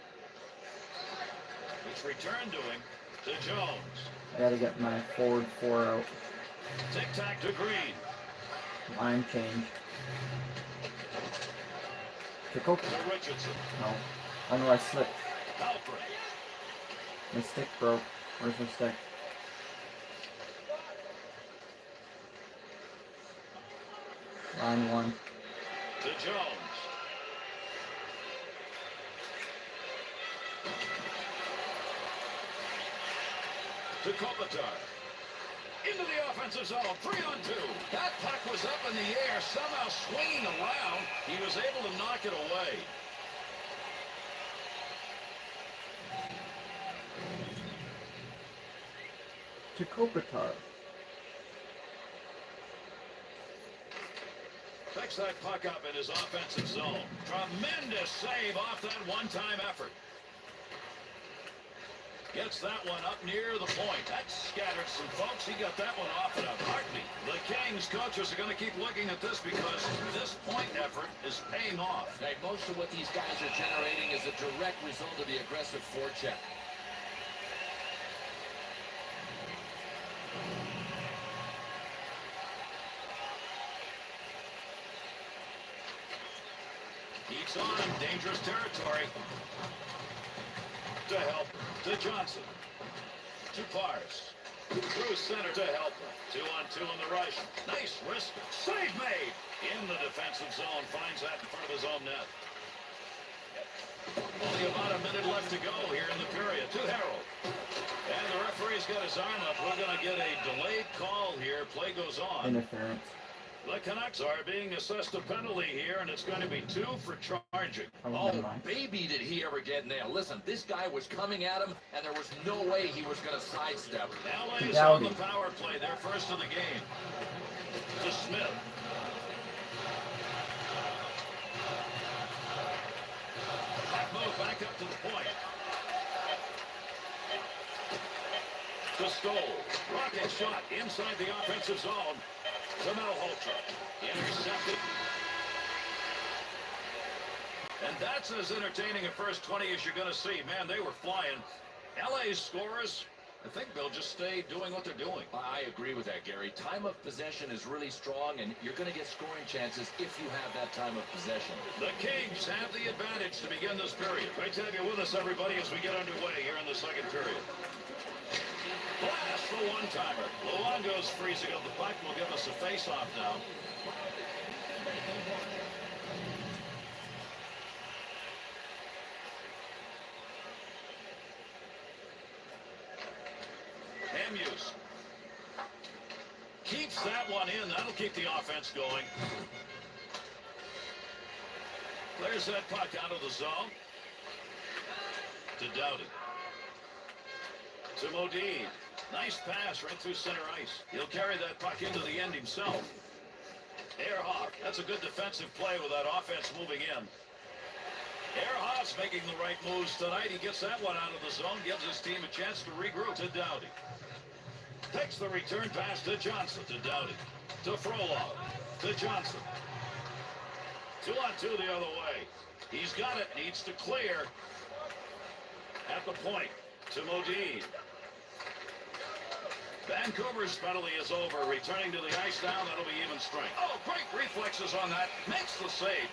It's returned to him. To Jones. I gotta get my forward 4 out. Tic-tac to Green. Line change. To Kopitar. To Richardson. No. I know I slipped. Halprin. My stick broke. Where's my stick? Line 1. To Jones. To Kopitar. Into the offensive zone, 3-on-2. That puck was up in the air, somehow swinging around. He was able to knock it away. To Kopitar. Picks that puck up in his offensive zone. Tremendous save off that one-time effort. Gets that one up near the point. That scattered some folks. He got that one off in a heartbeat. The Kings coaches are going to keep looking at this because this point effort is paying off. Hey, most of what these guys are generating is a direct result of the aggressive forecheck. He's on him. Dangerous territory. To help. To Johnson. To Pars. Through center to help. 2-on-2 on the right. Nice wrist. Save made. In the defensive zone. Finds that in front of his own net. Only about a minute left to go here in the period. To Harold. And the referee's got his arm up. We're going to get a delayed call here. Play goes on. Interference. The Canucks are being assessed a penalty here, and it's going to be 2 for charging. Oh, baby, did he ever get nailed. Listen, this guy was coming at him, and there was no way he was going to sidestep. LA's on the power play. They're first of the game. To Smith. That move back up to the point. To Stoll. Rocket shot inside the offensive zone. To Malhotra. Intercepted. And that's as entertaining a first 20 as you're going to see. Man, they were flying. LA's scorers, I think they'll just stay doing what they're doing. I agree with that, Gary. Time of possession is really strong, and you're going to get scoring chances if you have that time of possession. The Kings have the advantage to begin this period. Great to have you with us, everybody, as we get underway here in the second period. Blast for one-timer. Luongo's freezing up the puck. Will give us a face-off now. Hamuse. Keeps that one in. That'll keep the offense going. There's that puck out of the zone. To Doughty. To Modine. Nice pass right through center ice. He'll carry that puck into the end himself. Ehrhoff. That's a good defensive play with that offense moving in. Ehrhoff's making the right moves tonight. He gets that one out of the zone. Gives his team a chance to regroup. To Doughty. Takes the return pass to Johnson. To Doughty. To Frolov. To Johnson. 2-on-2 the other way. He's got it. Needs to clear. At the point. To Modine. Vancouver's penalty is over. Returning to the ice now. That'll be even strength. Oh, great reflexes on that. Makes the save.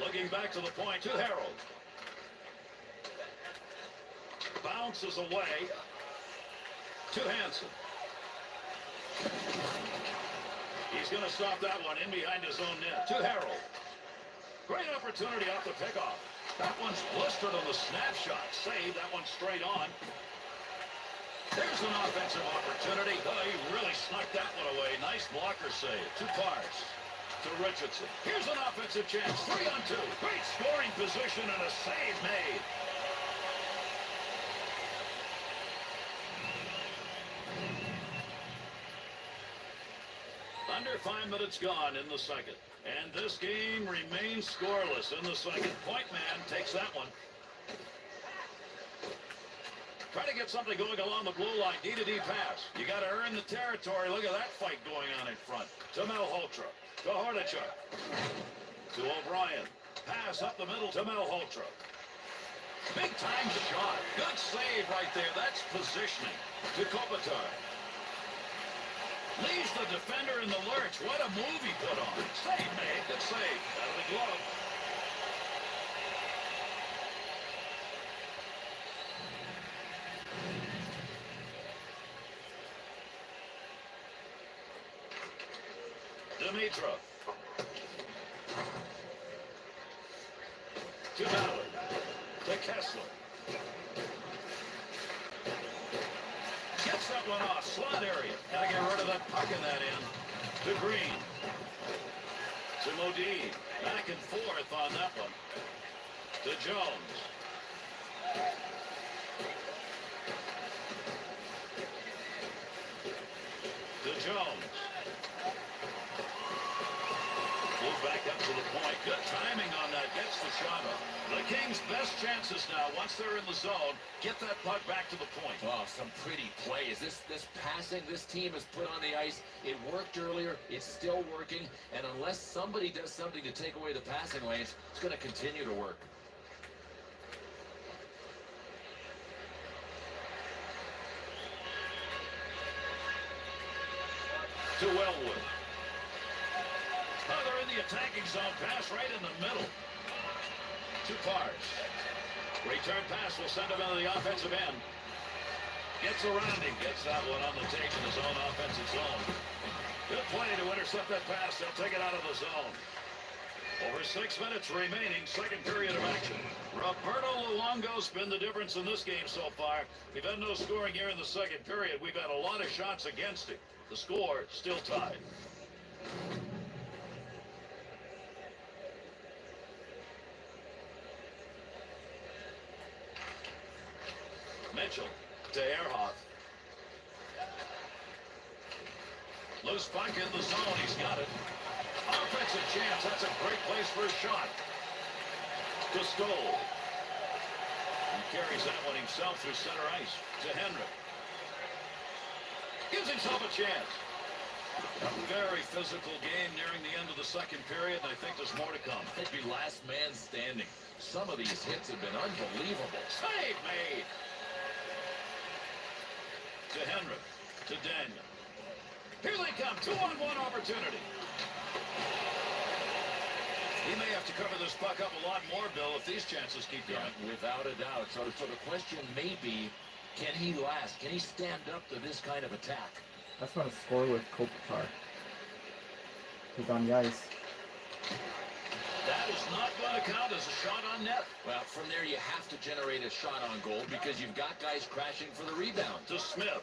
Looking back to the point. To Harold. Bounces away. To Hansen. He's going to stop that one in behind his own net. To Harold. Great opportunity off the pickoff. That one's blistered on the snapshot. Save. That one straight on. There's an offensive opportunity. Oh, he really snuck that one away. Nice blocker save. To Pars. To Richardson. Here's an offensive chance. 3-on-2. Great scoring position and a save made. Under 5 minutes gone in the second. And this game remains scoreless in the second. Point man takes that one. Try to get something going along the blue line. D-to-D pass. You got to earn the territory. Look at that fight going on in front. To Malhotra. To Hordichuk. To O'Brien. Pass up the middle to Malhotra. Big time shot. Good save right there. That's positioning. To Kopitar. Leaves the defender in the lurch. What a move he put on. Save made. Good save. Out of the glove. Dimitrov. To Ballard. To Kessler. Gets that one off. Slot area. Gotta get rid of that puck in that end. To Green. To Modine. Back and forth on that one. To Jones. To Jones. Move back up to the point. Good timing on that. Gets the shot up. The Kings' best chances now, once they're in the zone, get that puck back to the point. Oh, some pretty plays. This passing this team has put on the ice, it worked earlier, it's still working, and unless somebody does something to take away the passing lanes, it's going to continue to work. To Wellwood. Oh, they're in the attacking zone. Pass right in the middle. To Pars. Return pass will send him into the offensive end. Gets around him. Gets that one on the take in his own offensive zone. Good play to intercept that pass. They'll take it out of the zone. Over 6 minutes remaining. Second period of action. Roberto Luongo's been the difference in this game so far. We've had no scoring here in the second period. We've had a lot of shots against him. The score still tied. Mitchell to Ehrhoff. Loose puck in the zone. He's got it. Offensive chance. That's a great place for a shot. To Stoll. He carries that one himself through center ice. To Henrik. Gives himself a chance. A very physical game nearing the end of the second period, and I think there's more to come. It'd be last man standing. Some of these hits have been unbelievable. Save made. To Henrik. To Daniel. Here they come. 2-on-1 opportunity. He may have to cover this puck up a lot more, Bill, if these chances keep going. Yeah, without a doubt. So the question may be, can he last? Can he stand up to this kind of attack? That's not a score with Kopitar. He's on the ice. That is not going to count as a shot on net. Well, from there you have to generate a shot on goal because you've got guys crashing for the rebound. To Smith.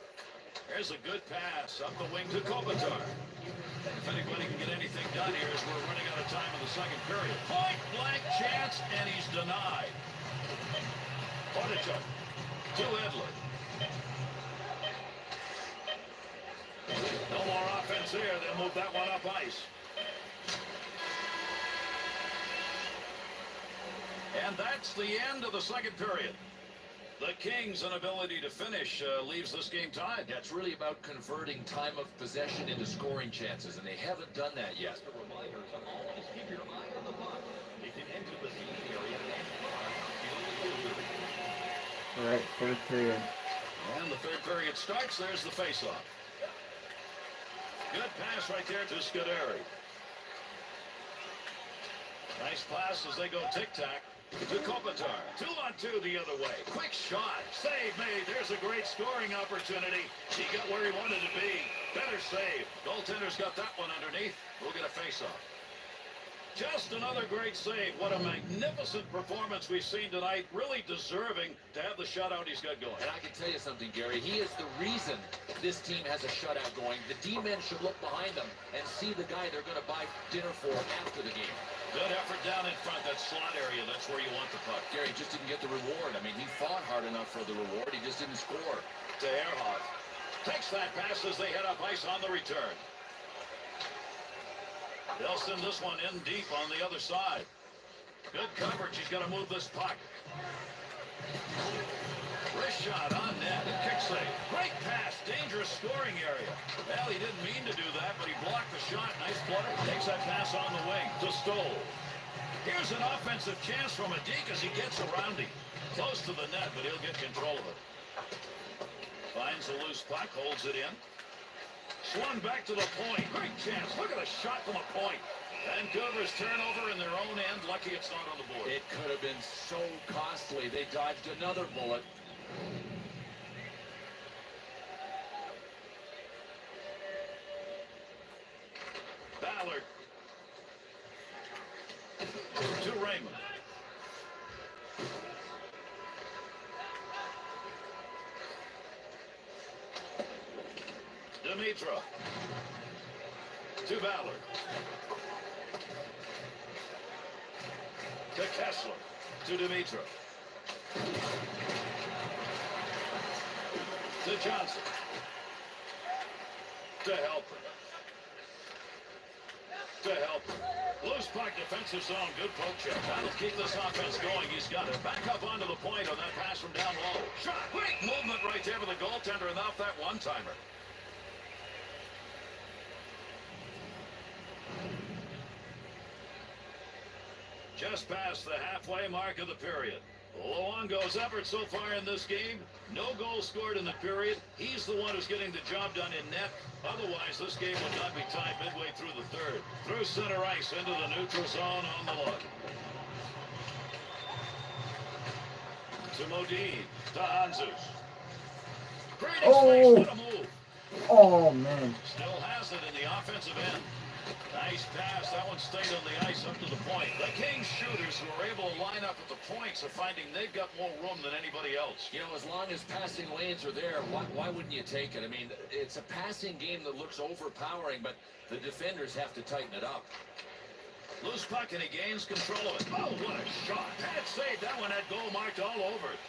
There's a good pass up the wing to Kopitar. If anybody can get anything done here as we're running out of time in the second period. Point blank chance, and he's denied. Hordichuk to Edler. No more offense there. They'll move that one up ice. And that's the end of the second period. The Kings' inability to finish leaves this game tied. Yeah, it's really about converting time of possession into scoring chances, and they haven't done that yet. Just a reminder to always keep your eye on the puck. It can enter the seating area and All right, third period. And the third period starts. There's the faceoff. Good pass right there to Scuderi. Nice pass as they go tic-tac. To Kopitar. 2-on-2 the other way. Quick shot. Save made. There's a great scoring opportunity. He got where he wanted to be. Better save. Goaltender's got that one underneath. We'll get a face-off. Just another great save. What a magnificent performance we've seen tonight. Really deserving to have the shutout he's got going. And I can tell you something, Gary. He is the reason this team has a shutout going. The D-men should look behind them and see the guy they're going to buy dinner for after the game. Good effort down in front. That slot area, that's where you want the puck. Gary just didn't get the reward. I mean, he fought hard enough for the reward. He just didn't score. To Ehrhoff. Takes that pass as they head up ice on the return. They'll send this one in deep on the other side. Good coverage. He's got to move this puck. Wrist shot on net. Kick save. Great pass. Dangerous scoring area. Well, he didn't mean to do that, but he blocked the shot. Nice play. Takes that pass on the wing to Stoll. Here's an offensive chance from Adik as he gets around him. Close to the net, but he'll get control of it. Finds a loose puck. Holds it in. Swung back to the point. Great chance. Look at a shot from a point. Vancouver's turnover in their own end. Lucky it's not on the board. It could have been so costly. They dodged another bullet. Ballard Hyman. Dimitra. To Ballard. To Kessler. To Dimitra. To Johnson. To Helper. To Helper. Loose puck, defensive zone. Good poke check. That'll keep this offense going. He's got it. Back up onto the point on that pass from down low. Shot. Quick movement right there with the goaltender and off that one-timer. Just past the halfway mark of the period. Luongo's effort so far in this game, no goals scored in the period. He's the one who's getting the job done in net. Otherwise, this game would not be tied midway through the third. Through center ice into the neutral zone on the look. To Modine. To Hanzus. Great space. What a move. Oh, man. Still has it in the offensive end. Nice pass. That one stayed on the ice up to the point. The Kings shooters who are able to line up at the points are finding they've got more room than anybody else. You know, as long as passing lanes are there, why wouldn't you take it? I mean, it's a passing game that looks overpowering, but the defenders have to tighten it up. Loose puck and he gains control of it. Oh, what a shot. That save. That one had goal marked all over it.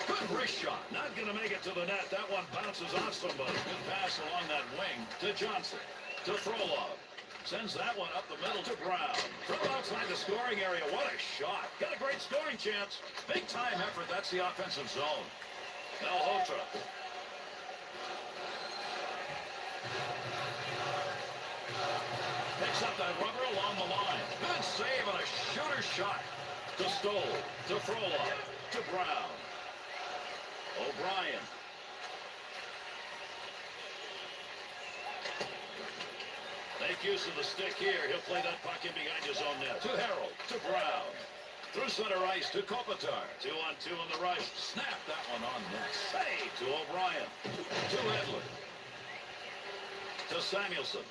Good wrist shot. Not going to make it to the net. That one bounces off somebody. Good pass along that wing to Johnson. To Frolov. Sends that one up the middle to Brown. From outside the scoring area. What a shot. Got a great scoring chance. Big time effort. That's the offensive zone. Malhotra. Picks up that rubber along the line. Good save and a shooter shot. To Stoll. To Frolov. To Brown. O'Brien. Make use of the stick here. He'll play that puck in behind his own net. To Harold. To Brown. Through center ice to Kopitar. 2-on-2 on the rush. Snap that one on net. Save to O'Brien. To Edler. To Samuelson.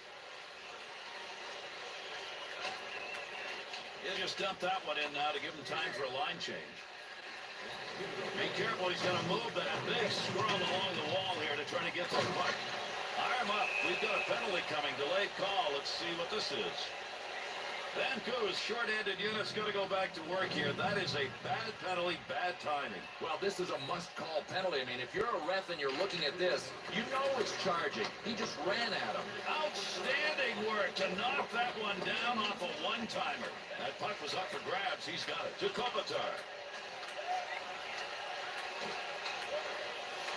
He'll just dump that one in now to give him time for a line change. Be careful, he's going to move that big scrum along the wall here to try to get to the puck. Arm up. We've got a penalty coming. Delayed call. Let's see what this is. Vancouver's short-handed unit's going to go back to work here. That is a bad penalty, bad timing. Well, this is a must-call penalty. I mean, if you're a ref and you're looking at this, you know it's charging. He just ran at him. Outstanding work to knock that one down off a one-timer. That puck was up for grabs. He's got it. To Kopitar.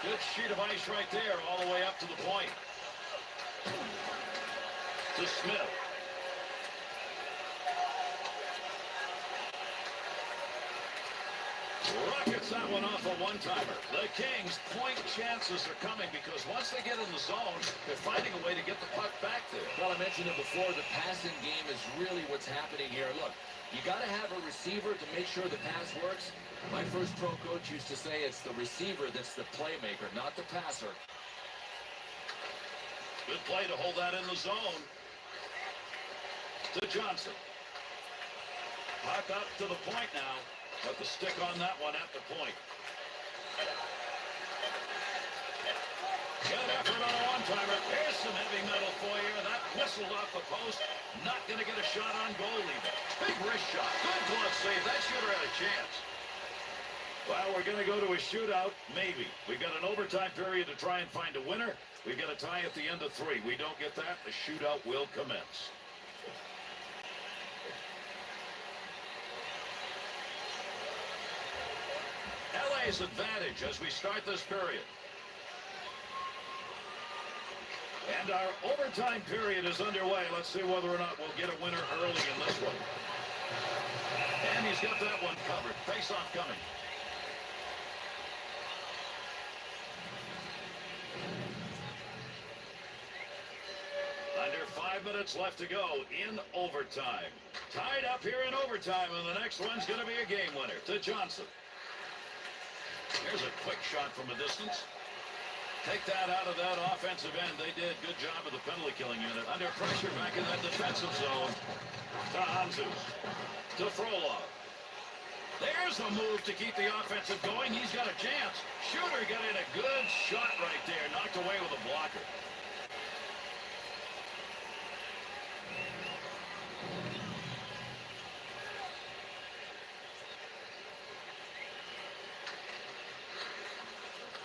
Good sheet of ice right there, all the way up to the point. To Smith. Rockets that one off a one-timer. The Kings' point chances are coming because once they get in the zone, they're finding a way to get the puck back there. Well, I mentioned it before, the passing game is really what's happening here. Look, you got to have a receiver to make sure the pass works. My first pro coach used to say it's the receiver that's the playmaker, not the passer. Good play to hold that in the zone. To Johnson. Puck up to the point now. But the stick on that one at the point. Good effort on a one-timer. Here's some heavy metal for you. That whistled off the post. Not going to get a shot on goal either. Big wrist shot. Good glove save. That shooter had a chance. Well, we're going to go to a shootout. Maybe. We've got an overtime period to try and find a winner. We've got a tie at the end of 3. We don't get that, the shootout will commence. LA's advantage as we start this period. And our overtime period is underway. Let's see whether or not we'll get a winner early in this one. And he's got that one covered. Face-off coming. Under 5 minutes left to go in overtime. Tied up here in overtime, and the next one's going to be a game winner. To Johnson. Here's a quick shot from a distance. Take that out of that offensive end. They did. Good job of the penalty killing unit. Under pressure back in that defensive zone. To Hanzu. To Frolov. There's a move to keep the offensive going. He's got a chance. Shooter got in a good shot right there. Knocked away with a blocker.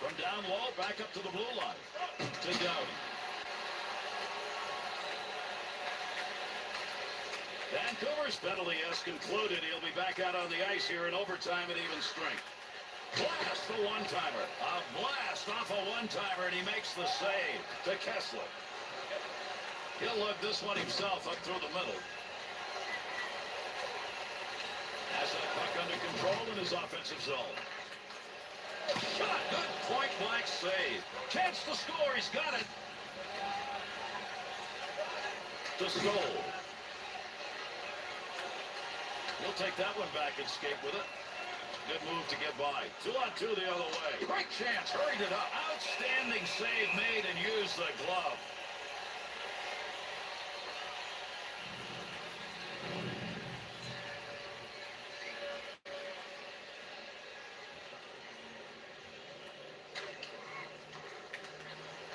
From down low, back up to the blue line. To Dowdy. Vancouver's penalty has concluded. He'll be back out on the ice here in overtime at even strength. Blast the one-timer. A blast off a one-timer, and he makes the save to Kessler. He'll lug this one himself up through the middle. Has that puck under control in his offensive zone. Shot. Good point-blank save. Chance to score. He's got it. To Stoll. He'll take that one back and skate with it. Good move to get by. 2-on-2 the other way. Great chance. Hurried it up. Outstanding save made and used the glove.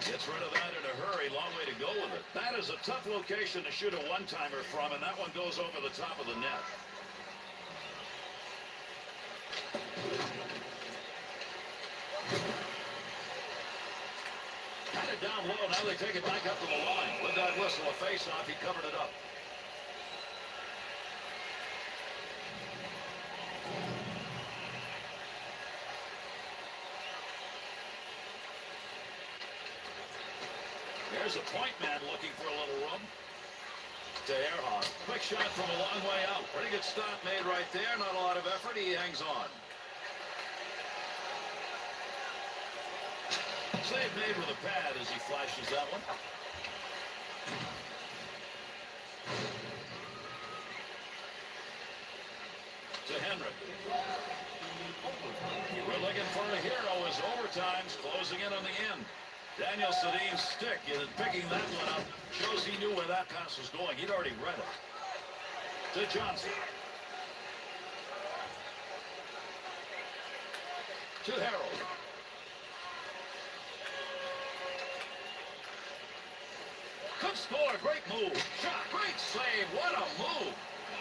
Gets rid of that in a hurry. Long way to go with it. That is a tough location to shoot a one-timer from, and that one goes over the top of the net. Got it down low. Now they take it back up to the line. With that whistle, a face-off, he covered it up. There's a point man looking for a little room. To Ehrhoff. Quick shot from a long way out. Pretty good stop made right there. Not a lot of effort. He hangs on. Save made with a pad as he flashes that one. To Henrik. We're looking for a hero as overtime's closing in on the end. Daniel Sedin's stick is picking that one up. Shows he knew where that pass was going. He'd already read it. To Johnson. To Harold. Good score. Great move. Shot. Great save. What a move.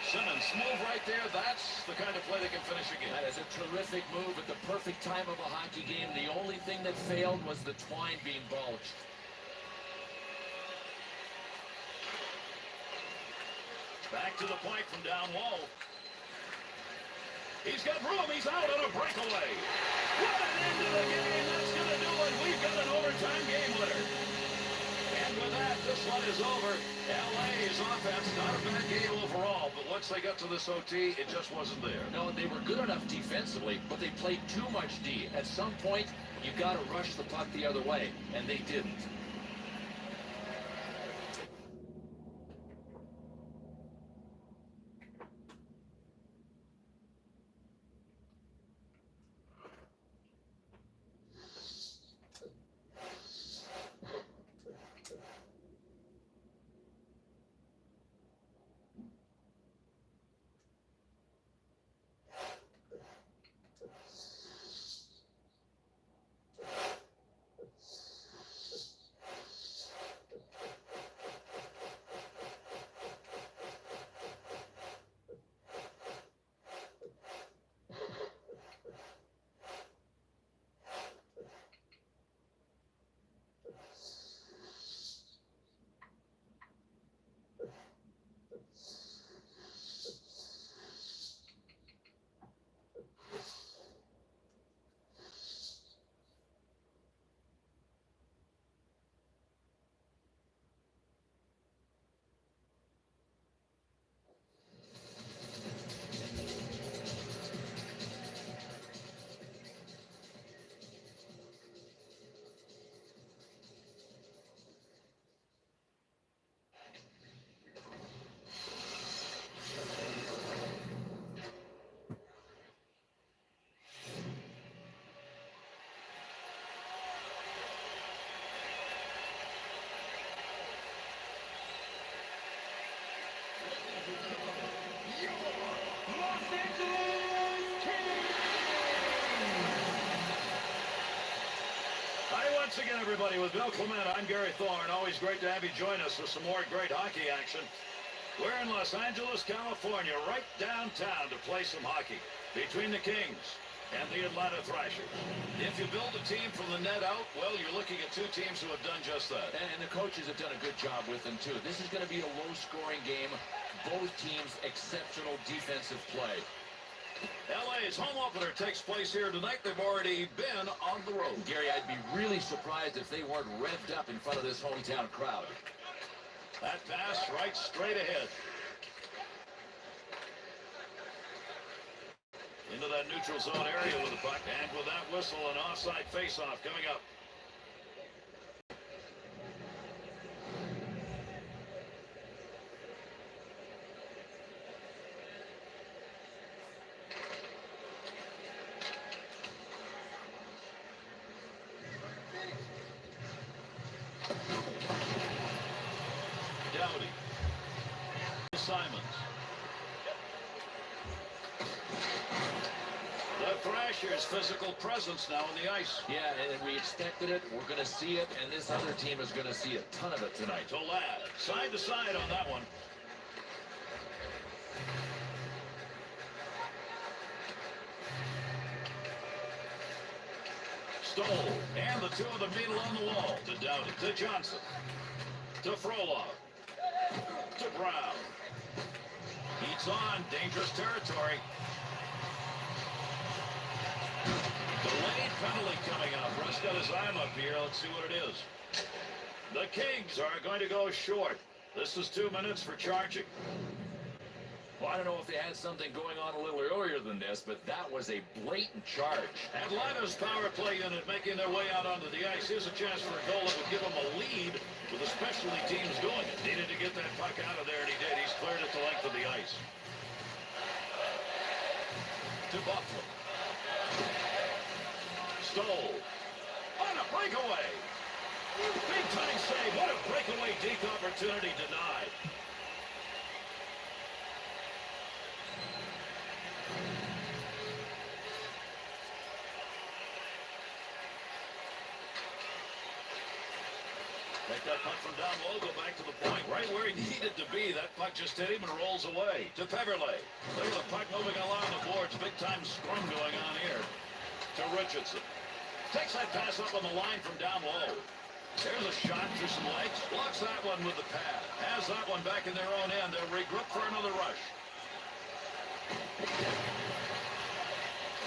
Simmons move right there. That's the kind of play that can finish a game. That is a terrific move at the perfect time of a hockey game. The only thing that failed was the twine being bulged. Back to the point from down low. He's got room. He's out on a breakaway. What an end to the game. That's going to do it. We've got an overtime game winner. And with that, this one is over. LA's offense, not a bad game overall, but once they got to this OT, it just wasn't there. No, they were good enough defensively, but they played too much D. At some point, you got to rush the puck the other way, and they didn't. everybody. With Bill Clement, I'm Gary Thorne. Always great to have you join us for some more great hockey action. We're in Los Angeles, California, right downtown to play some hockey between the Kings and the Atlanta Thrashers. If you build a team from the net out, well, you're looking at two teams who have done just that. And the coaches have done a good job with them, too. This is going to be a low-scoring game. Both teams exceptional defensive play. LA's home opener takes place here tonight. They've already been on the road. Gary, I'd be really surprised if they weren't revved up in front of this hometown crowd. That pass right straight ahead. Into that neutral zone area with the puck. And with that whistle, an offside faceoff coming up. Dowdy. Simons. The Thrashers' physical presence now on the ice. Yeah, and we expected it. We're going to see it, and this other team is going to see a ton of it tonight. To Ladd. Side to side on that one. Stoll. And the two of them meet along the wall. To Dowdy. To Johnson. To Frolov. To Brown. Heats on. Dangerous territory. Delayed penalty coming up. Russ got his arm up here. Let's see what it is. The Kings are going to go short. This is 2 minutes for charging. Well, I don't know if they had something going on a little earlier than this, but that was a blatant charge. Atlanta's power play unit making their way out onto the ice. Here's a chance for a goal that would give them a lead with the specialty teams doing it. Needed to get that puck out of there, and he did. He's cleared it the length of the ice. To Buffalo. Stoll. On a breakaway. Big time save. What a breakaway deke opportunity denied. Take that puck from down low, go back to the point, right where he needed to be. That puck just hit him and rolls away. To Peverley. Look at the puck moving along the boards. Big time scrum going on here. To Richardson. Takes that pass up on the line from down low. There's a shot through some legs. Blocks that one with the pad. Has that one back in their own end. They'll regroup for another rush.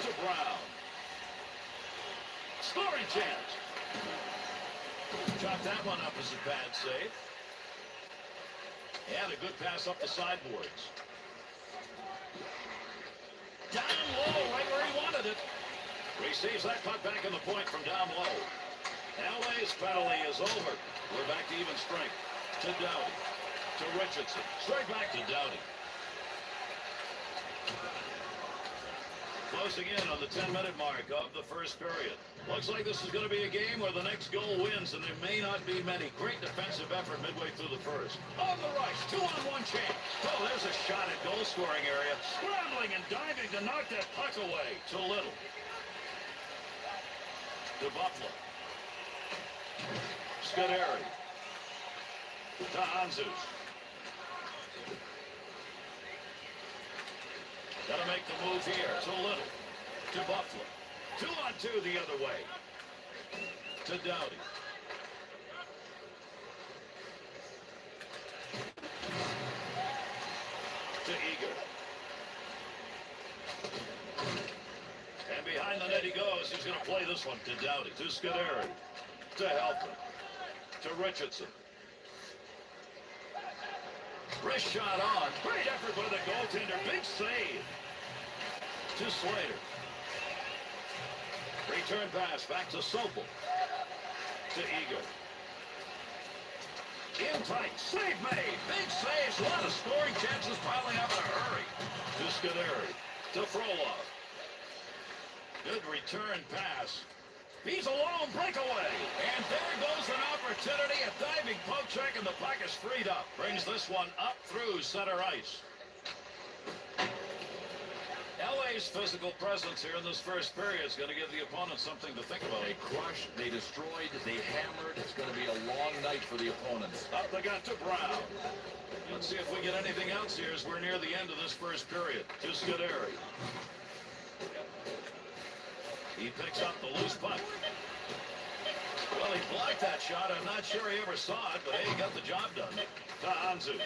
To Brown. Scoring chance. Chop that one up as a bad save. And a good pass up the sideboards. Down low, right where he wanted it. Receives that puck back in the point from down low. LA's penalty is over. We're back to even strength. To Dowdy. To Richardson. Straight back to Dowdy. Closing in on the 10-minute mark of the first period. Looks like this is going to be a game where the next goal wins, and there may not be many. Great defensive effort midway through the first. On the rush, 2-on-1 chance. Oh, there's a shot at goal-scoring area. Scrambling and diving to knock that puck away. Too little. To Buffalo. Scuderi. To Hanzus. Got to make the move here. Too little. To Buffalo. 2-on-2 the other way. To Dowdy. To Eager. And behind the net he goes. He's going to play this one to Dowdy. To Scuderi. To Helton. To Richardson. Wrist shot on. Great effort by the goaltender. Big save. To Slater. Return pass back to Sopel. To Eager. In tight. Save made. Big saves. A lot of scoring chances piling up in a hurry. To Scuderi. To Frolov. Good return pass. He's alone. Breakaway. And there goes an opportunity. A diving poke check, and the puck is freed up. Brings this one up through center ice. LA's physical presence here in this first period is going to give the opponent something to think about. They crushed, they destroyed, they hammered. It's going to be a long night for the opponents. Up they got to Brown. Let's see if we get anything else here as we're near the end of this first period. To Scuderi. He picks up the loose puck. Well, he blocked that shot. I'm not sure he ever saw it, but hey, he got the job done. To Hanzus.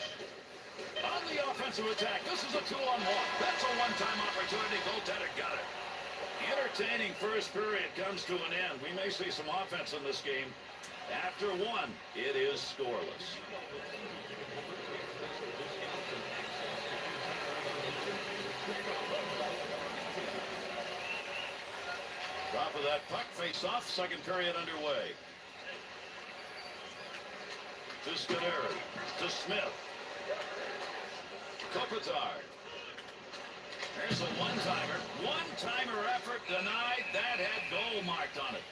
On the offensive attack, this is a 2-on-1. That's a one-time opportunity. Goaltender got it. Entertaining first period comes to an end. We may see some offense in this game. After one, it is scoreless. Top of that puck, face-off, second period underway. To Scuderi. To Smith. Kopitar. There's a one-timer. One-timer effort denied. That had goal marked on it.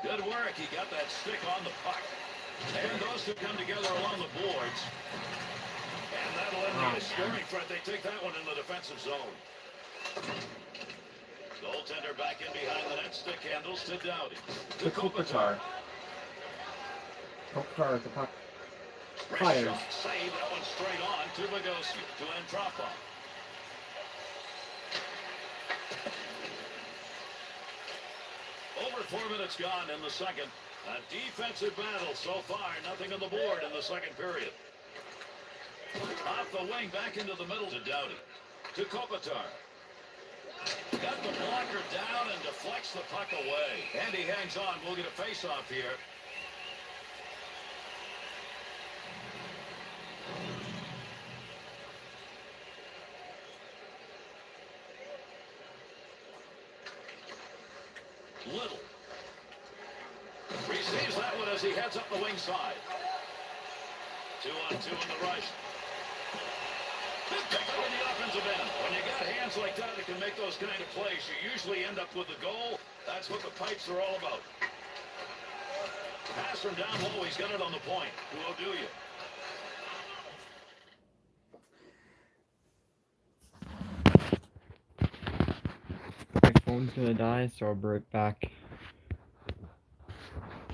Good work. He got that stick on the puck. And those two come together along the boards. And that'll end the scoring threat. They take that one in the defensive zone. Goaltender back in behind the net. Stick handles to Doughty. To Kopitar. Kopitar at the puck. Fires. Shot, save that one straight on to Bogosian. To Antropov. Over 4 minutes gone in the second. A defensive battle so far. Nothing on the board in the second period. Off the wing, back into the middle to Doughty. To Kopitar. Got the blocker down and deflects the puck away. And he hangs on. We'll get a face-off here. Little. Receives that one as he heads up the wing side. 2-on-2 in the rush. Good pick up in the offensive end. When you got hands like that that can make those kind of plays, you usually end up with the goal. That's what the pipes are all about. Pass from down low. He's got it on the point. To Oduya. My phone's gonna die, so I'll be right back.